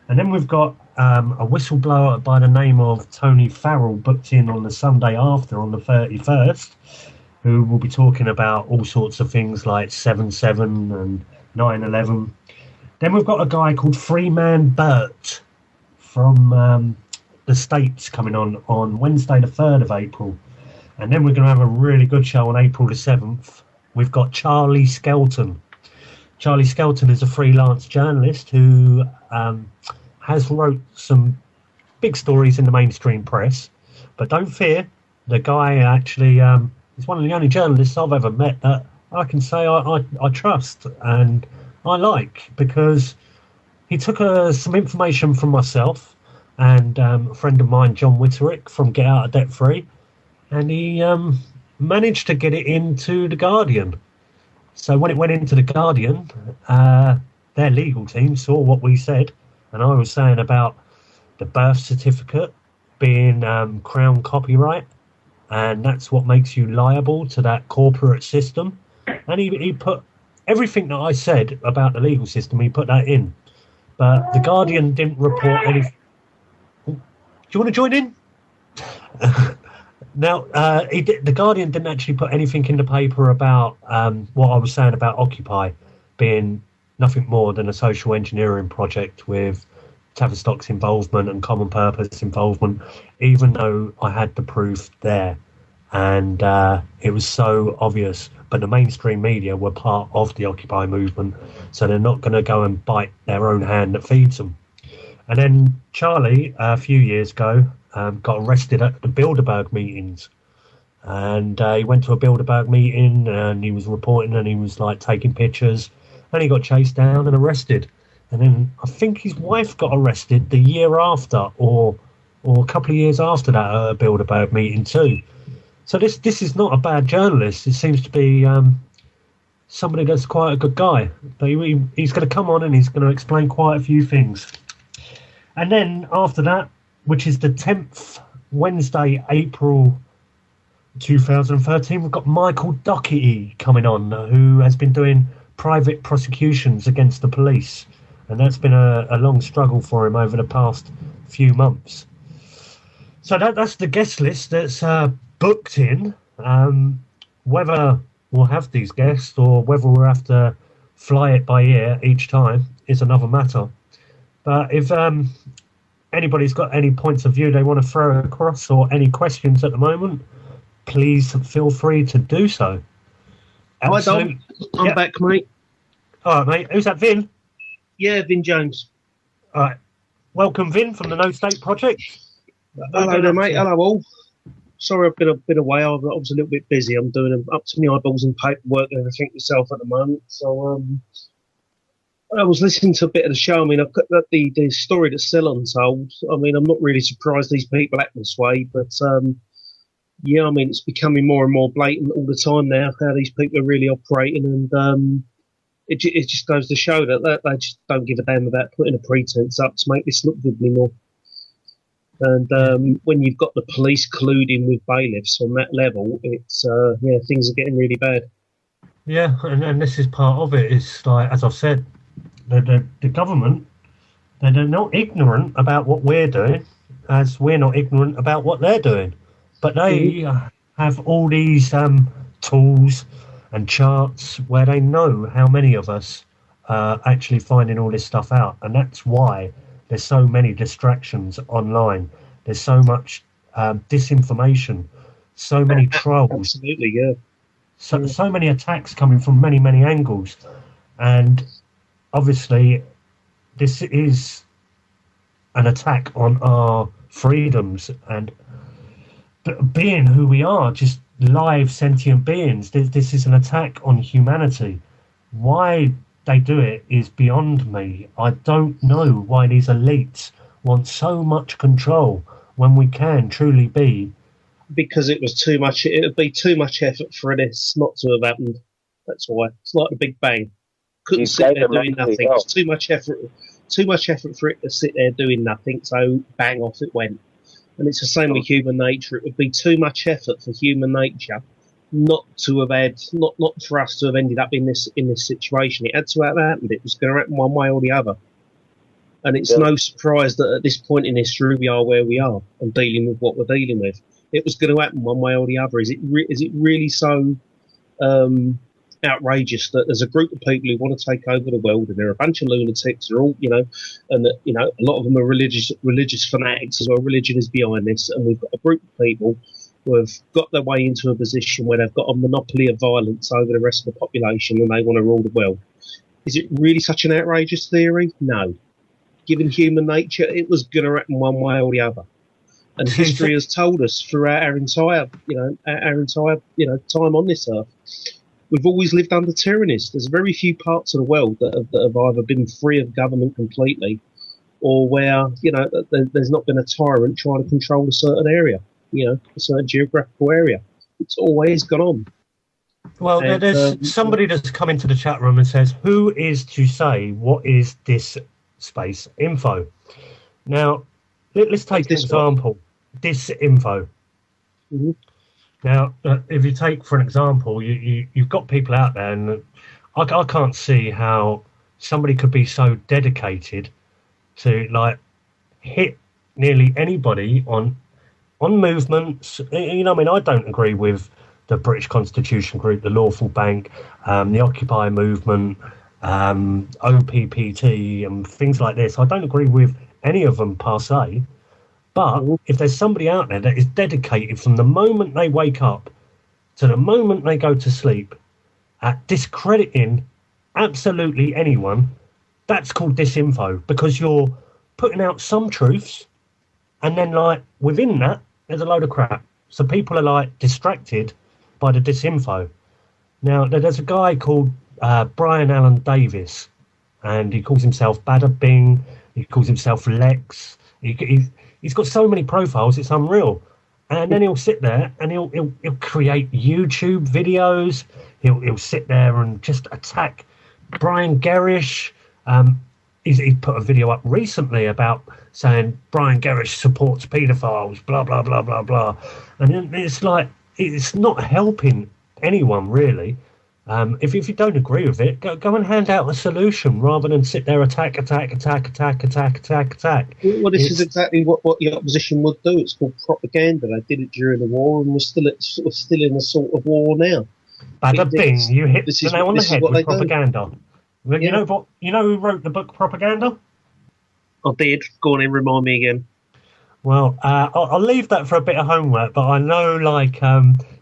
And then we've got a whistleblower by the name of Tony Farrell booked in on the Sunday after, on the 31st, who will be talking about all sorts of things like 7/7 and 9/11. Then we've got a guy called Freeman Burt from the States coming on Wednesday the 3rd of April. And then we're going to have a really good show on April the 7th. We've got Charlie Skelton. Charlie Skelton is a freelance journalist who has wrote some big stories in the mainstream press. But don't fear, the guy actually is one of the only journalists I've ever met that I can say I trust and I like, because he took some information from myself and a friend of mine, John Witterick from Get Out of Debt Free, and he managed to get it into The Guardian. So when it went into The Guardian, their legal team saw what we said, and I was saying about the birth certificate being Crown copyright, and that's what makes you liable to that corporate system. And he put everything that I said about the legal system, he put that in. But The Guardian didn't report anything. Do you want to join in? Now, The Guardian didn't actually put anything in the paper about what I was saying about Occupy being nothing more than a social engineering project with Tavistock's involvement and Common Purpose involvement, even though I had the proof there, and it was so obvious. But the mainstream media were part of the Occupy movement, so they're not going to go and bite their own hand that feeds them. And then Charlie, a few years ago, got arrested at the Bilderberg meetings. And he went to a Bilderberg meeting and he was reporting and he was like taking pictures, and he got chased down and arrested. And then I think his wife got arrested the year after, or a couple of years after that at a Bilderberg meeting too. So this is not a bad journalist. It seems to be somebody that's quite a good guy. But he's going to come on and he's going to explain quite a few things. And then after that, which is the 10th Wednesday, April 2013, we've got Michael Doherty coming on, who has been doing private prosecutions against the police, and that's been a long struggle for him over the past few months. So that's the guest list that's booked in. Whether we'll have these guests or whether we'll have to fly it by ear each time is another matter. But if anybody's got any points of view they want to throw across or any questions at the moment, please feel free to do so. Hi, Dom. I'm back, mate. All right, mate. Who's that, Vin? Yeah, Vin Jones. All right. Welcome, Vin, from the No State Project. Hello there, mate. Hello, all. Sorry I've been away. I was a little bit busy. I'm doing up to my eyeballs in paperwork and everything myself at the moment. So I was listening to a bit of the show. I mean, I've got the story that Ceylon told. I mean, I'm not really surprised these people act this way, but yeah, I mean, it's becoming more and more blatant all the time now how these people are really operating, and it just goes to show that they just don't give a damn about putting a pretense up to make this look good anymore. And when you've got the police colluding with bailiffs on that level, it's yeah, things are getting really bad. Yeah, and this is part of it. It's like, as I've said, the government, they're not ignorant about what we're doing, as we're not ignorant about what they're doing. But they have all these tools and charts where they know how many of us are actually finding all this stuff out. And that's why there's so many distractions online. There's so much disinformation, so many trolls. Absolutely, yeah. So many attacks coming from many, many angles. And obviously, this is an attack on our freedoms and being who we are, just live sentient beings. This is an attack on humanity. Why they do it is beyond me. I don't know why these elites want so much control when we can truly be. Because it was too much. It would be too much effort for this not to have happened. That's why. It's like the Big Bang. Couldn't sit there doing nothing. It's too much effort. Too much effort for it to sit there doing nothing. So bang, off it went. And it's the same with human nature. It would be too much effort for human nature not to have had, not for us to have ended up in this situation. It had to have happened. It was going to happen one way or the other. And it's no surprise that at this point in history we are where we are and dealing with what we're dealing with. It was going to happen one way or the other. Is it really so outrageous that there's a group of people who want to take over the world, and they're a bunch of lunatics? They're all, and that, a lot of them are religious fanatics as well. Religion is behind this, and we've got a group of people who have got their way into a position where they've got a monopoly of violence over the rest of the population, and they want to rule the world. Is it really such an outrageous theory? No. Given human nature, it was going to happen one way or the other. And history has told us throughout our entire time on this earth, we've always lived under tyrannies. There's very few parts of the world that have either been free of government completely, or where there's not been a tyrant trying to control a certain area, a certain geographical area. It's always gone on. Well, there's somebody that's come into the chat room and says, "Who is to say what is this space info?" Now, let's take an example. This info. Mm-hmm. Now, if you take, for an example, you've got people out there, and I can't see how somebody could be so dedicated to hit nearly anybody on movements. I mean, I don't agree with the British Constitution Group, the Lawful Bank, the Occupy movement, OPPT and things like this. I don't agree with any of them per se, but if there's somebody out there that is dedicated from the moment they wake up to the moment they go to sleep at discrediting absolutely anyone, that's called disinfo, because you're putting out some truths and then like within that there's a load of crap. So people are like distracted by the disinfo. Now there's a guy called Brian Allen Davis, and he calls himself Bada Bing, he calls himself Lex, he's got so many profiles, it's unreal. And then he'll sit there and he'll create YouTube videos. He'll sit there and just attack Brian Gerrish. He's put a video up recently about saying Brian Gerrish supports paedophiles, blah, blah, blah, blah, blah. And it's like, it's not helping anyone, really. If you don't agree with it, go and hand out a solution rather than sit there attack. Well, this is exactly what the opposition would do. It's called propaganda. They did it during the war, and we're still in a sort of war now. Bada bing, you hit the nail on the head with propaganda. Well, yeah. You know who wrote the book Propaganda? I did. Go on and remind me again. Well, I'll leave that for a bit of homework, but I know like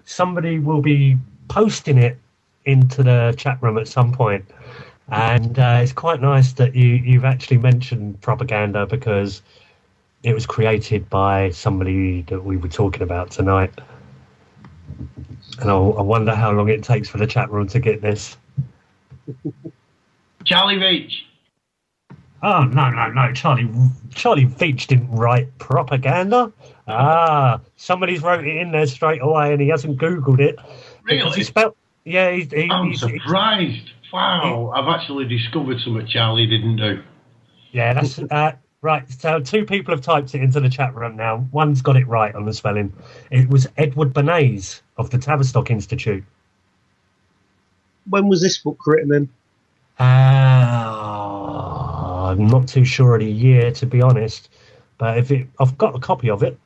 somebody will be posting it into the chat room at some point, and it's quite nice that you've actually mentioned propaganda, because it was created by somebody that we were talking about tonight, and I wonder how long it takes for the chat room to get this. Charlie Veitch. Oh no! Charlie Veitch didn't write propaganda. Somebody's wrote it in there straight away, and he hasn't Googled it. Really? Yeah, I'm surprised. Wow, I've actually discovered something Charlie didn't do. Yeah, that's right. So 2 people have typed it into the chat room now. One's got it right on the spelling. It was Edward Bernays of the Tavistock Institute. When was this book written then? I'm not too sure of the year, to be honest. But I've got a copy of it.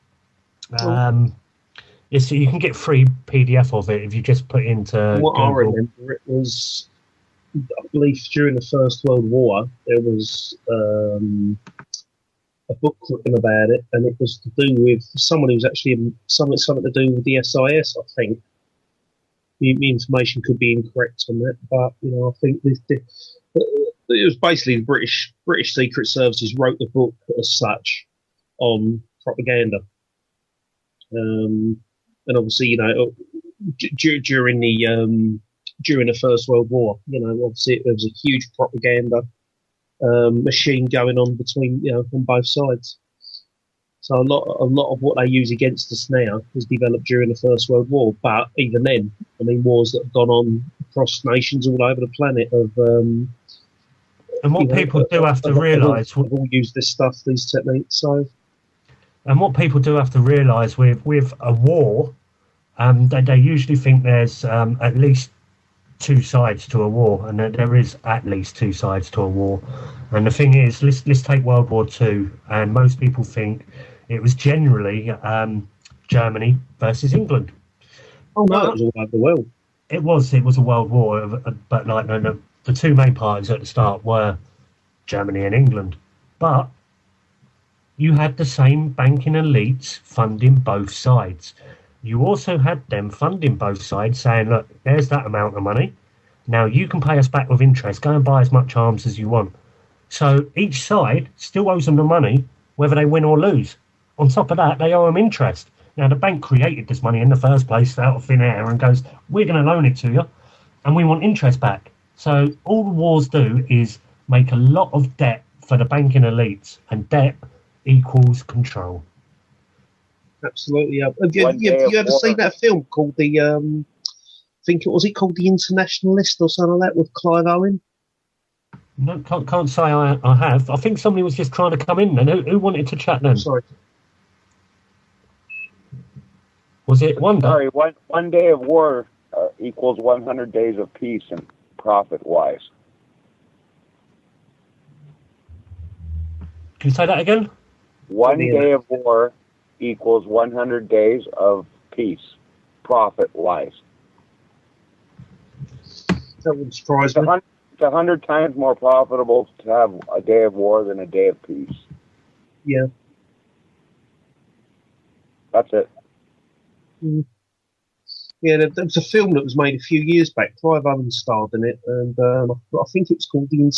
Yes, you can get free PDF of it if you just put into what Google. I remember, it was, I believe, during the First World War, there was a book written about it, and it was to do with someone who was actually something to do with the SIS, I think. The information could be incorrect on that, but I think it was basically the British Secret Services wrote the book as such on propaganda. And obviously, during the First World War, obviously there was a huge propaganda machine going on between, on both sides. So a lot of what they use against us now was developed during the First World War. But even then, wars that have gone on across nations all over the planet and what people do have to realise, have all used this stuff, these techniques. So. And what people do have to realise with a war, they usually think there's at least 2 sides to a war, and that there is at least 2 sides to a war. And the thing is, let's take World War II, and most people think it was generally Germany versus England. Oh no, it was all over the world. It was a world war, but like the 2 main parties at the start were Germany and England, but you had the same banking elites funding both sides. You also had them funding both sides, saying, look, there's that amount of money. Now you can pay us back with interest. Go and buy as much arms as you want. So each side still owes them the money, whether they win or lose. On top of that, they owe them interest. Now, the bank created this money in the first place out of thin air and goes, we're going to loan it to you, and we want interest back. So all the wars do is make a lot of debt for the banking elites, and debt equals control. Absolutely. Have you ever seen that film called the I think it was called The Internationalist or something like that with Clive Owen? No, can't say I have. I think somebody was just trying to come in then. Who wanted to chat then? Sorry. Was it Wonder? Sorry, one day of war equals 100 days of peace and profit-wise. Can you say that again? One day of war equals 100 days of peace, profit-wise. That would surprise me. It's 100 times more profitable to have a day of war than a day of peace. Yeah. That's it. Mm. Yeah, there was a film that was made a few years back. Clive Owen starred in it, and I think it was called The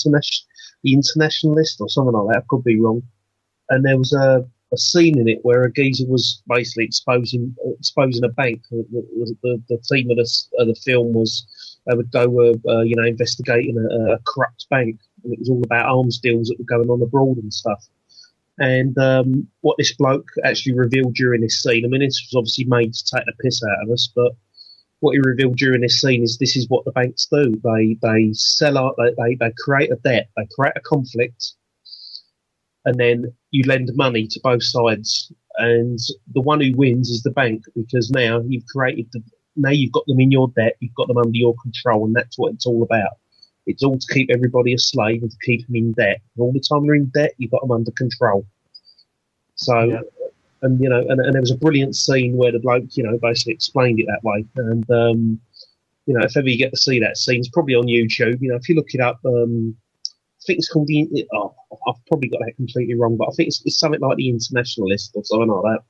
Internationalist or something like that. I could be wrong. And there was a scene in it where a geezer was basically exposing a bank. The theme of the film was they would go, investigating a corrupt bank, and it was all about arms deals that were going on abroad and stuff. And what this bloke actually revealed during this scene, I mean, this was obviously made to take the piss out of us, but what he revealed during this scene is this is what the banks do. They sell out, they create a debt, they create a conflict, and then you lend money to both sides. And the one who wins is the bank, because now you've got them in your debt, you've got them under your control, and that's what it's all about. It's all to keep everybody a slave and to keep them in debt. And all the time they're in debt, you've got them under control. So, yeah. And there was a brilliant scene where the bloke, basically explained it that way. And, if ever you get to see that scene, it's probably on YouTube. If you look it up, I think it's called I've probably got that completely wrong, but I think it's something like The Internationalist or something like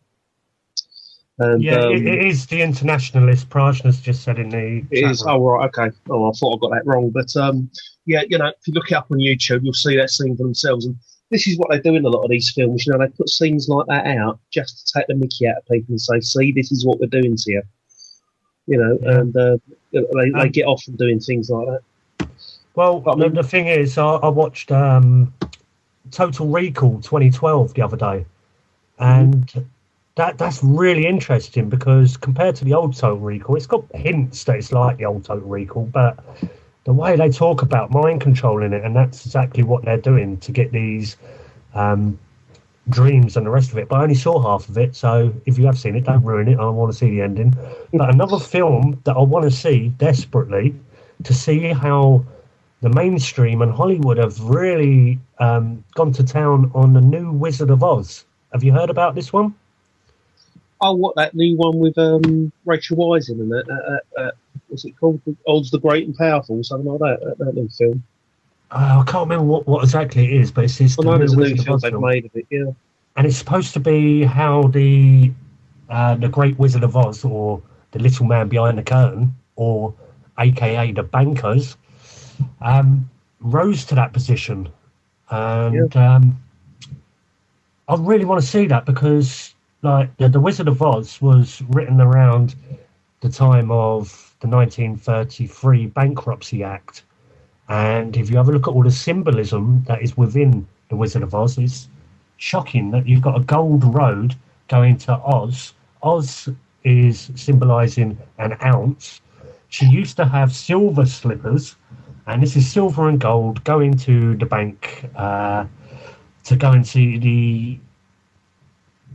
that. And, it is The Internationalist. Prajna's just said in the chat is. Oh, right, okay. Oh, I thought I got that wrong. But, if you look it up on YouTube, you'll see that scene for themselves. And this is what they do in a lot of these films. They put scenes like that out just to take the mickey out of people and say, see, this is what we're doing to you. And they get off from doing things like that. Well, the thing is, I watched Total Recall 2012 the other day. And that's really interesting because compared to the old Total Recall, it's got hints that it's like the old Total Recall, but the way they talk about mind control in it, and that's exactly what they're doing to get these dreams and the rest of it. But I only saw half of it, so if you have seen it, don't ruin it. I want to see the ending. But another film that I want to see desperately to see how the mainstream and Hollywood have really gone to town on the new Wizard of Oz. Have you heard about this one? Oh, what, that new one with Rachel Weisz in that? What's it called? Oz the Great and Powerful, something like that new film. I can't remember what exactly it is, but it's this. I know there's a new film they've made of it, yeah. And it's supposed to be how the Great Wizard of Oz, or the little man behind the curtain, or AKA the bankers, rose to that position. And I really want to see that because, like, the Wizard of Oz was written around the time of the 1933 Bankruptcy Act. And if you have a look at all the symbolism that is within the Wizard of Oz, it's shocking that you've got a gold road going to Oz. Oz is symbolising an ounce. She used to have silver slippers, and this is silver and gold going to the bank to go and see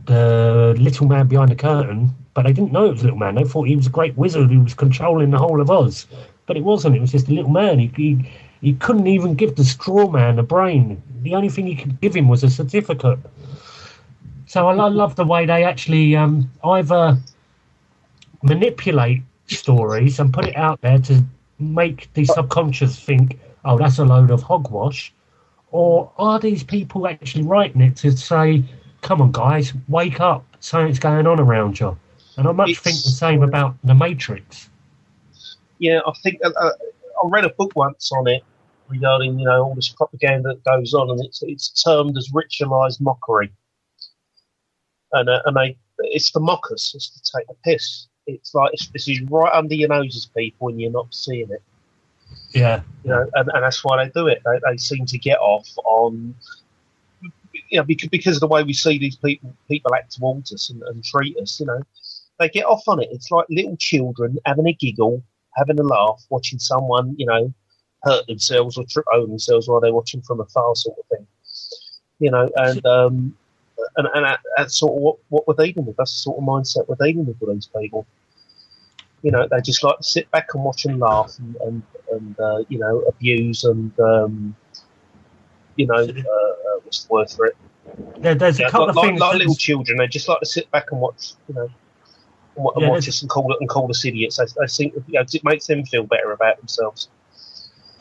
the little man behind the curtain. But they didn't know it was a little man. They thought he was a great wizard who was controlling the whole of Oz. But it wasn't. It was just a little man. He couldn't even give the straw man a brain. The only thing he could give him was a certificate. So I love the way they actually either manipulate stories and put it out there to make the subconscious think, oh, that's a load of hogwash. Or are these people actually writing it to say, come on, guys, wake up. Something's going on around you. And I think the same about The Matrix. Yeah, I think I read a book once on it regarding all this propaganda that goes on, and it's termed as ritualized mockery. And it's for mockers. It's to take the piss. It's like this is right under your noses, people, and you're not seeing it. Yeah, and that's why they do it. They seem to get off on. Because of the way we see these people act towards us and treat us, they get off on it. It's like little children having a giggle, having a laugh, watching someone, hurt themselves or trip over themselves while they're watching from afar, sort of thing. And that's sort of what we're dealing with. That's the sort of mindset we're dealing with these people. They just like to sit back and watch and laugh and abuse and what's the word for it? There's a couple of things like little children. They just like to sit back and watch, watch us and call us idiots. They think it makes them feel better about themselves.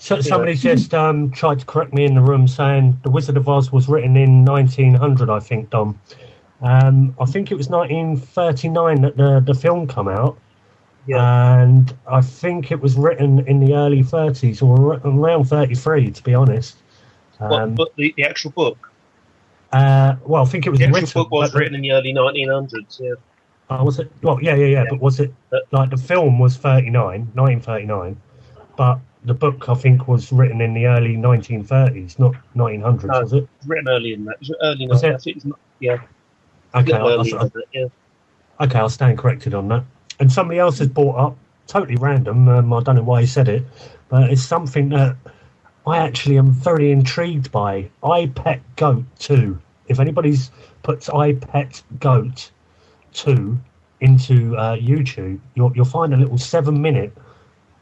So somebody just tried to correct me in the room, saying The Wizard of Oz was written in 1900, I think, Dom. I think it was 1939 that the film come out. Yeah. And I think it was written in the early 30s, or around 33, to be honest. But the actual book? Well, I think it was the written. The actual book was written in the early 1900s, yeah. Was it? Well, yeah. But was it, like, the film was 1939, but the book, I think, was written in the early 1930s, not 1900s, no, was it? Written earlier than that. It was early 1930s. I think it was, yeah. Okay, okay, I'll stand corrected on that. And somebody else has brought up, totally random, I don't know why he said it, but it's something that I actually am very intrigued by. I Pet Goat 2. If anybody's puts I Pet Goat 2 into YouTube, you'll find a little 7-minute,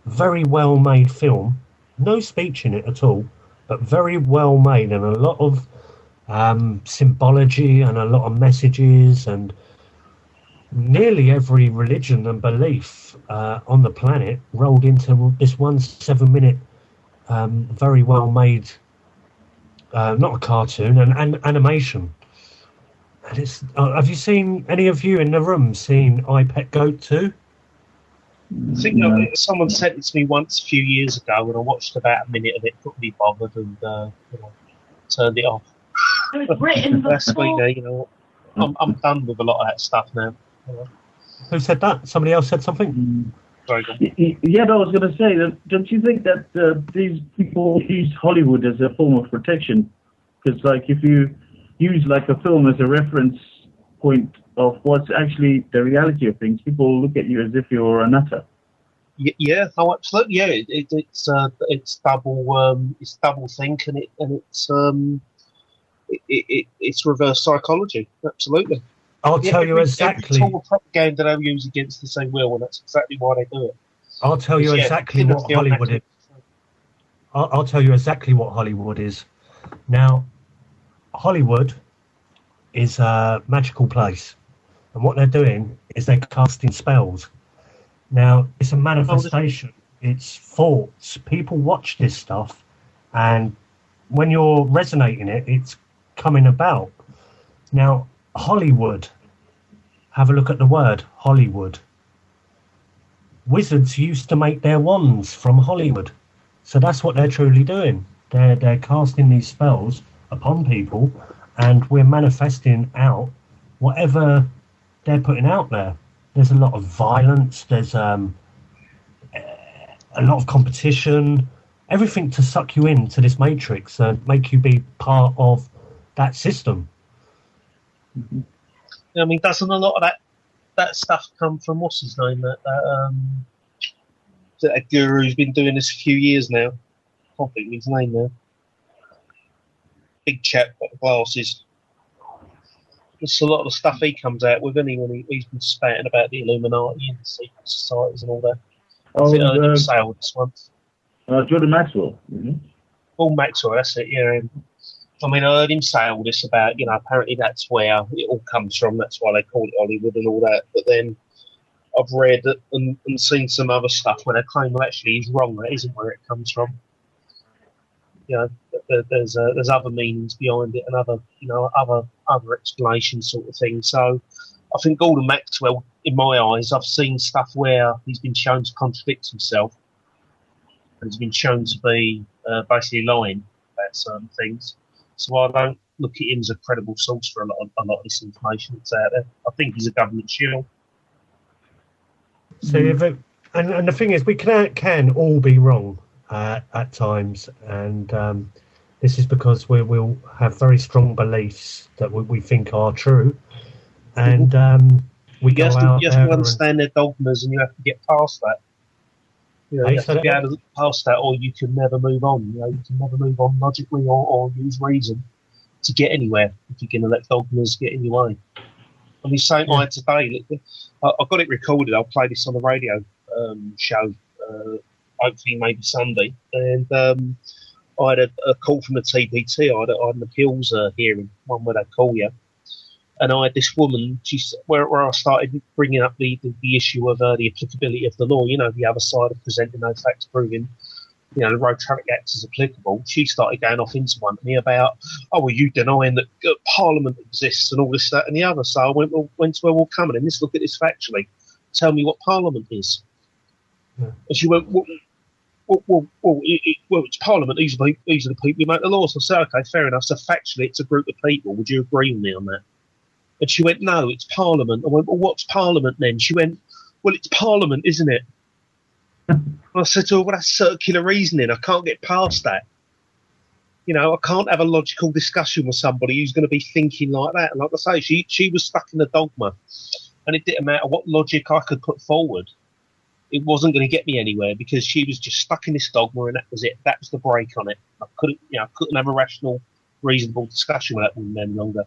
very well made film. No speech in it at all, but very well made, and a lot of symbology and a lot of messages, and nearly every religion and belief on the planet rolled into this one 7-minute, very well made, not a cartoon, an animation. And it's have you seen, any of you in the room seen I Pet Goat 2? I think someone sent it to me once a few years ago, and I watched about a minute of it, couldn't be bothered, and turned it off. That's sweet, I'm done with a lot of that stuff now. Who said that? Somebody else said something? Sorry. Yeah, I was going to say that. Don't you think that these people use Hollywood as a form of protection? Because, like, if you use like a film as a reference point of what's actually the reality of things, people look at you as if you're a nutter. Yeah, oh, absolutely. Yeah, it's double think, and it's reverse psychology. Absolutely. I'll tell you exactly. Every tool of propaganda they use against us, they will, and that's exactly why they do it. I'll tell you exactly what Hollywood is. I'll tell you exactly what Hollywood is. Now, Hollywood is a magical place, and what they're doing is they're casting spells. Now, it's a manifestation. It's thoughts. People watch this stuff, and when you're resonating it, it's coming about. Now, Hollywood. Have a look at the word Hollywood. Wizards used to make their wands from Hollywood, so that's what they're truly doing. They're casting these spells upon people, and we're manifesting out whatever they're putting out there. There's a lot of violence. There's a lot of competition. Everything to suck you into this matrix and make you be part of that system. Mm-hmm. I mean, doesn't a lot of that stuff come from what's his name? That guru who's been doing this a few years now. I can't think of his name now. Big chap, got the glasses. It's a lot of the stuff he comes out with, when he's been spouting about the Illuminati and the secret societies and all that. Sailed this once. Jordan Maxwell. Mm-hmm. Paul Maxwell, that's it, yeah. I mean, I heard him say all this about, apparently that's where it all comes from. That's why they call it Hollywood and all that. But then I've read and seen some other stuff where they claim, well, actually, he's wrong. That isn't where it comes from. There's other meanings behind it and other explanations, sort of thing. So I think Gordon Maxwell, in my eyes, I've seen stuff where he's been shown to contradict himself, and he's been shown to be basically lying about certain things. So I don't look at him as a credible source for a lot of this information that's out there. I think he's a government shield. So, and the thing is, we can all be wrong at times, and this is because we'll have very strong beliefs that we think are true, and you have to understand their dogmas, and you have to get past that. You have to be able to look past that, or you can never move on. You can never move on logically or use reason to get anywhere if you're going to let dogmas get in your way. I mean, same way today. I've got it recorded. I'll play this on the radio show, hopefully maybe Sunday. And I had a call from the TPT. I had an appeals hearing, one where they call you. And I had this woman, where I started bringing up the issue of the applicability of the law, the other side of presenting those facts proving the Road Traffic Act is applicable, she started going off into one to me about, oh, well, you denying that Parliament exists and all this, that, and the other. So I went to her, well, come on, and let's look at this factually. Tell me what Parliament is. Yeah. And she went, well, it's Parliament. These are the people who make the laws. I said, okay, fair enough. So factually, it's a group of people. Would you agree with me on that? And she went, no, it's Parliament. I went, well, what's Parliament then? She went, well, it's Parliament, isn't it? And I said to her, well, that's circular reasoning. I can't get past that. I can't have a logical discussion with somebody who's going to be thinking like that. And like I say, she was stuck in the dogma. And it didn't matter what logic I could put forward. It wasn't going to get me anywhere because she was just stuck in this dogma, and that was it. That was the break on it. I couldn't have a rational, reasonable discussion with that woman any longer.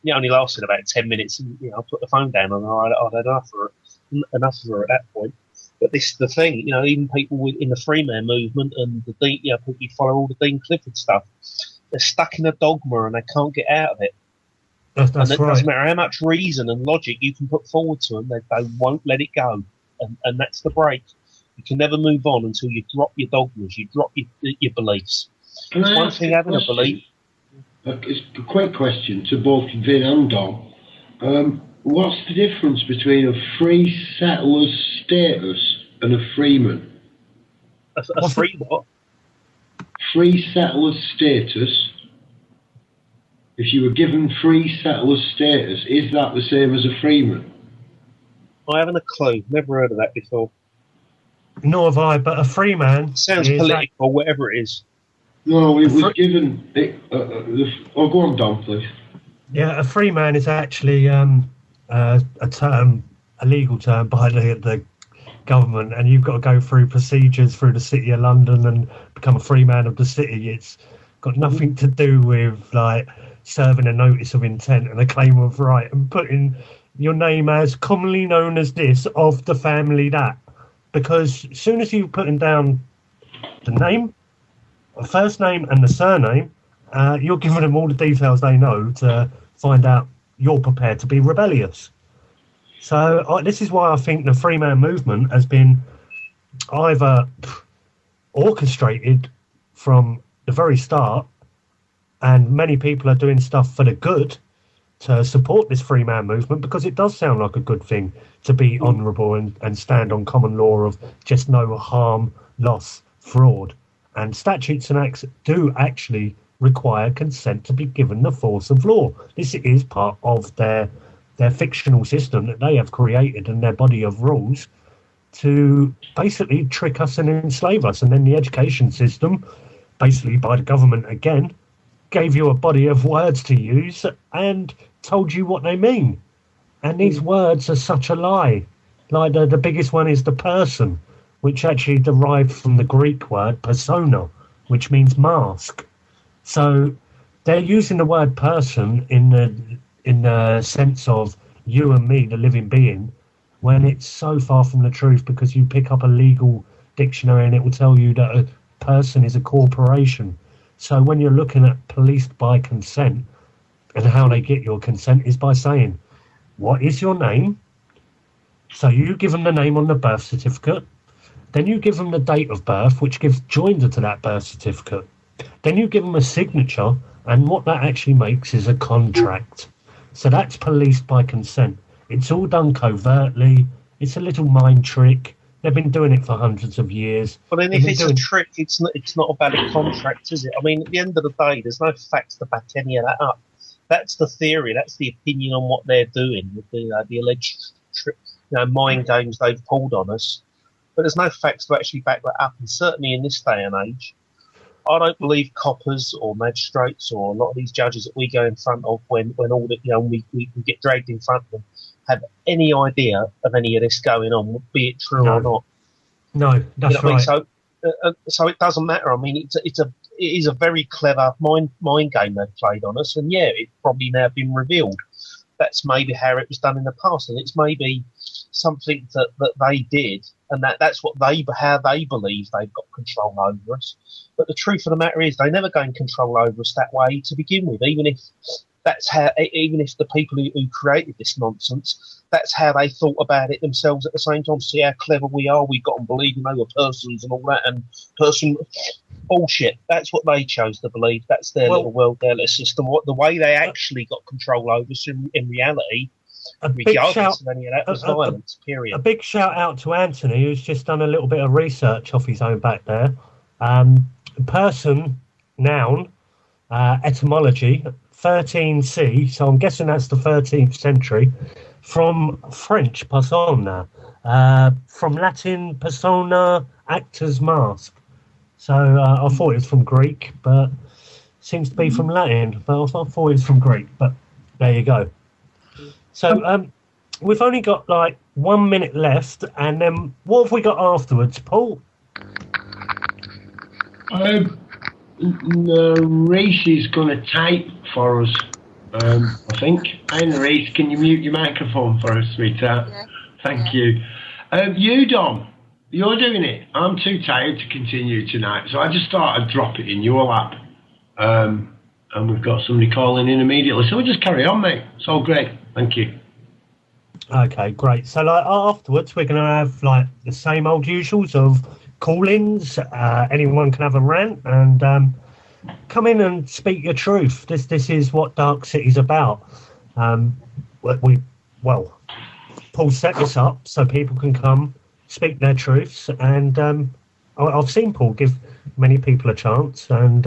It only lasted about 10 minutes, and I put the phone down on her. I'd had enough of her at that point. But this is the thing, even people in the Freeman movement and the people who follow all the Dean Clifford stuff, they're stuck in a dogma and they can't get out of it. That's and it right. doesn't matter how much reason and logic you can put forward to them, they won't let it go. And that's the break. You can never move on until you drop your dogmas, you drop your beliefs. Can I one ask thing a having a question? belief. It's a quick question to both Vin and Dom. What's the difference between a free settler's status and a freeman? A free what? Free settler's status. If you were given free settler's status, is that the same as a freeman? I haven't a clue. Never heard of that before. Nor have I, but a free man sounds political, whatever it is. No, it was given. Go on, Dom, please. Yeah, a free man is actually a legal term by the government, and you've got to go through procedures through the City of London and become a free man of the city. It's got nothing to do with like serving a notice of intent and a claim of right and putting your name as commonly known as this of the family that, because as soon as you put down the name, the first name and the surname, you're giving them all the details they know to find out you're prepared to be rebellious. So this is why I think the free man movement has been either orchestrated from the very start, and many people are doing stuff for the good to support this free man movement, because it does sound like a good thing to be honourable and stand on common law of just no harm, loss, fraud. And statutes and acts do actually require consent to be given the force of law. This is part of their fictional system that they have created and their body of rules to basically trick us and enslave us. And then the education system, basically by the government again, gave you a body of words to use and told you what they mean. And these words are such a lie. Like the biggest one is the person, which actually derived from the Greek word persona, which means mask. So they're using the word person in the sense of you and me, the living being, when it's so far from the truth, because you pick up a legal dictionary and it will tell you that a person is a corporation. So when you're looking at policed by consent, and how they get your consent is by saying, what is your name? So you give them the name on the birth certificate. Then you give them the date of birth, which gives joinder to that birth certificate. Then you give them a signature, and what that actually makes is a contract. So that's policed by consent. It's all done covertly. It's a little mind trick. They've been doing it for hundreds of years. Well, then if it's a trick, it's not a valid contract, is it? I mean, at the end of the day, there's no facts to back any of that up. That's the theory. That's the opinion on what they're doing with the alleged mind games they've pulled on us. But there's no facts to actually back that up. And certainly in this day and age, I don't believe coppers or magistrates or a lot of these judges that we go in front of when all the, we get dragged in front of them have any idea of any of this going on, be it true or not. No, that's right. So it doesn't matter. I mean, it is a very clever mind game they've played on us, and yeah, it's probably now been revealed. That's maybe how it was done in the past, and it's maybe something that they did, and that's how they believe they've got control over us. But the truth of the matter is, they never gain control over us that way to begin with. Even if that's how, even if the people who created this nonsense, that's how they thought about it themselves at the same time. See how clever we are. We've got them believing they were persons and all that, and person bullshit. That's what they chose to believe. That's their little world, their little system. What the way they actually got control over us in reality, regardless of any of that, was violence. Period. A big shout out to Anthony, who's just done a little bit of research off his own back there. Person, noun, etymology, 13C. So I'm guessing that's the 13th century. From French, persona. From Latin, persona, actor's mask. So I thought it was from Greek, but seems to be from Latin. But I thought it was from Greek. But there you go. So we've only got like 1 minute left, and then what have we got afterwards, Paul? Reese is going to tape for us, I think. Hey, Reese, can you mute your microphone for us, sweetheart? Yeah. Thank you. You, Dom, you're doing it. I'm too tired to continue tonight, so I just thought I'd drop it in your lap. And we've got somebody calling in immediately, so we'll just carry on, mate. It's all great. Thank you. Okay, great. So like afterwards, we're going to have like the same old usuals of call-ins. Anyone can have a rant and come in and speak your truth. This is what Dark City's about. Paul set this up so people can come speak their truths, and I've seen Paul give many people a chance, and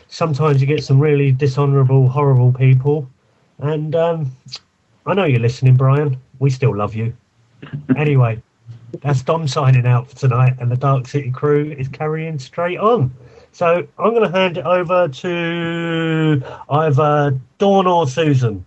sometimes you get some really dishonourable, horrible people, and I know you're listening, Brian. We still love you. Anyway, that's Dom signing out for tonight, and the Dark City crew is carrying straight on. So I'm going to hand it over to either Dawn or Susan.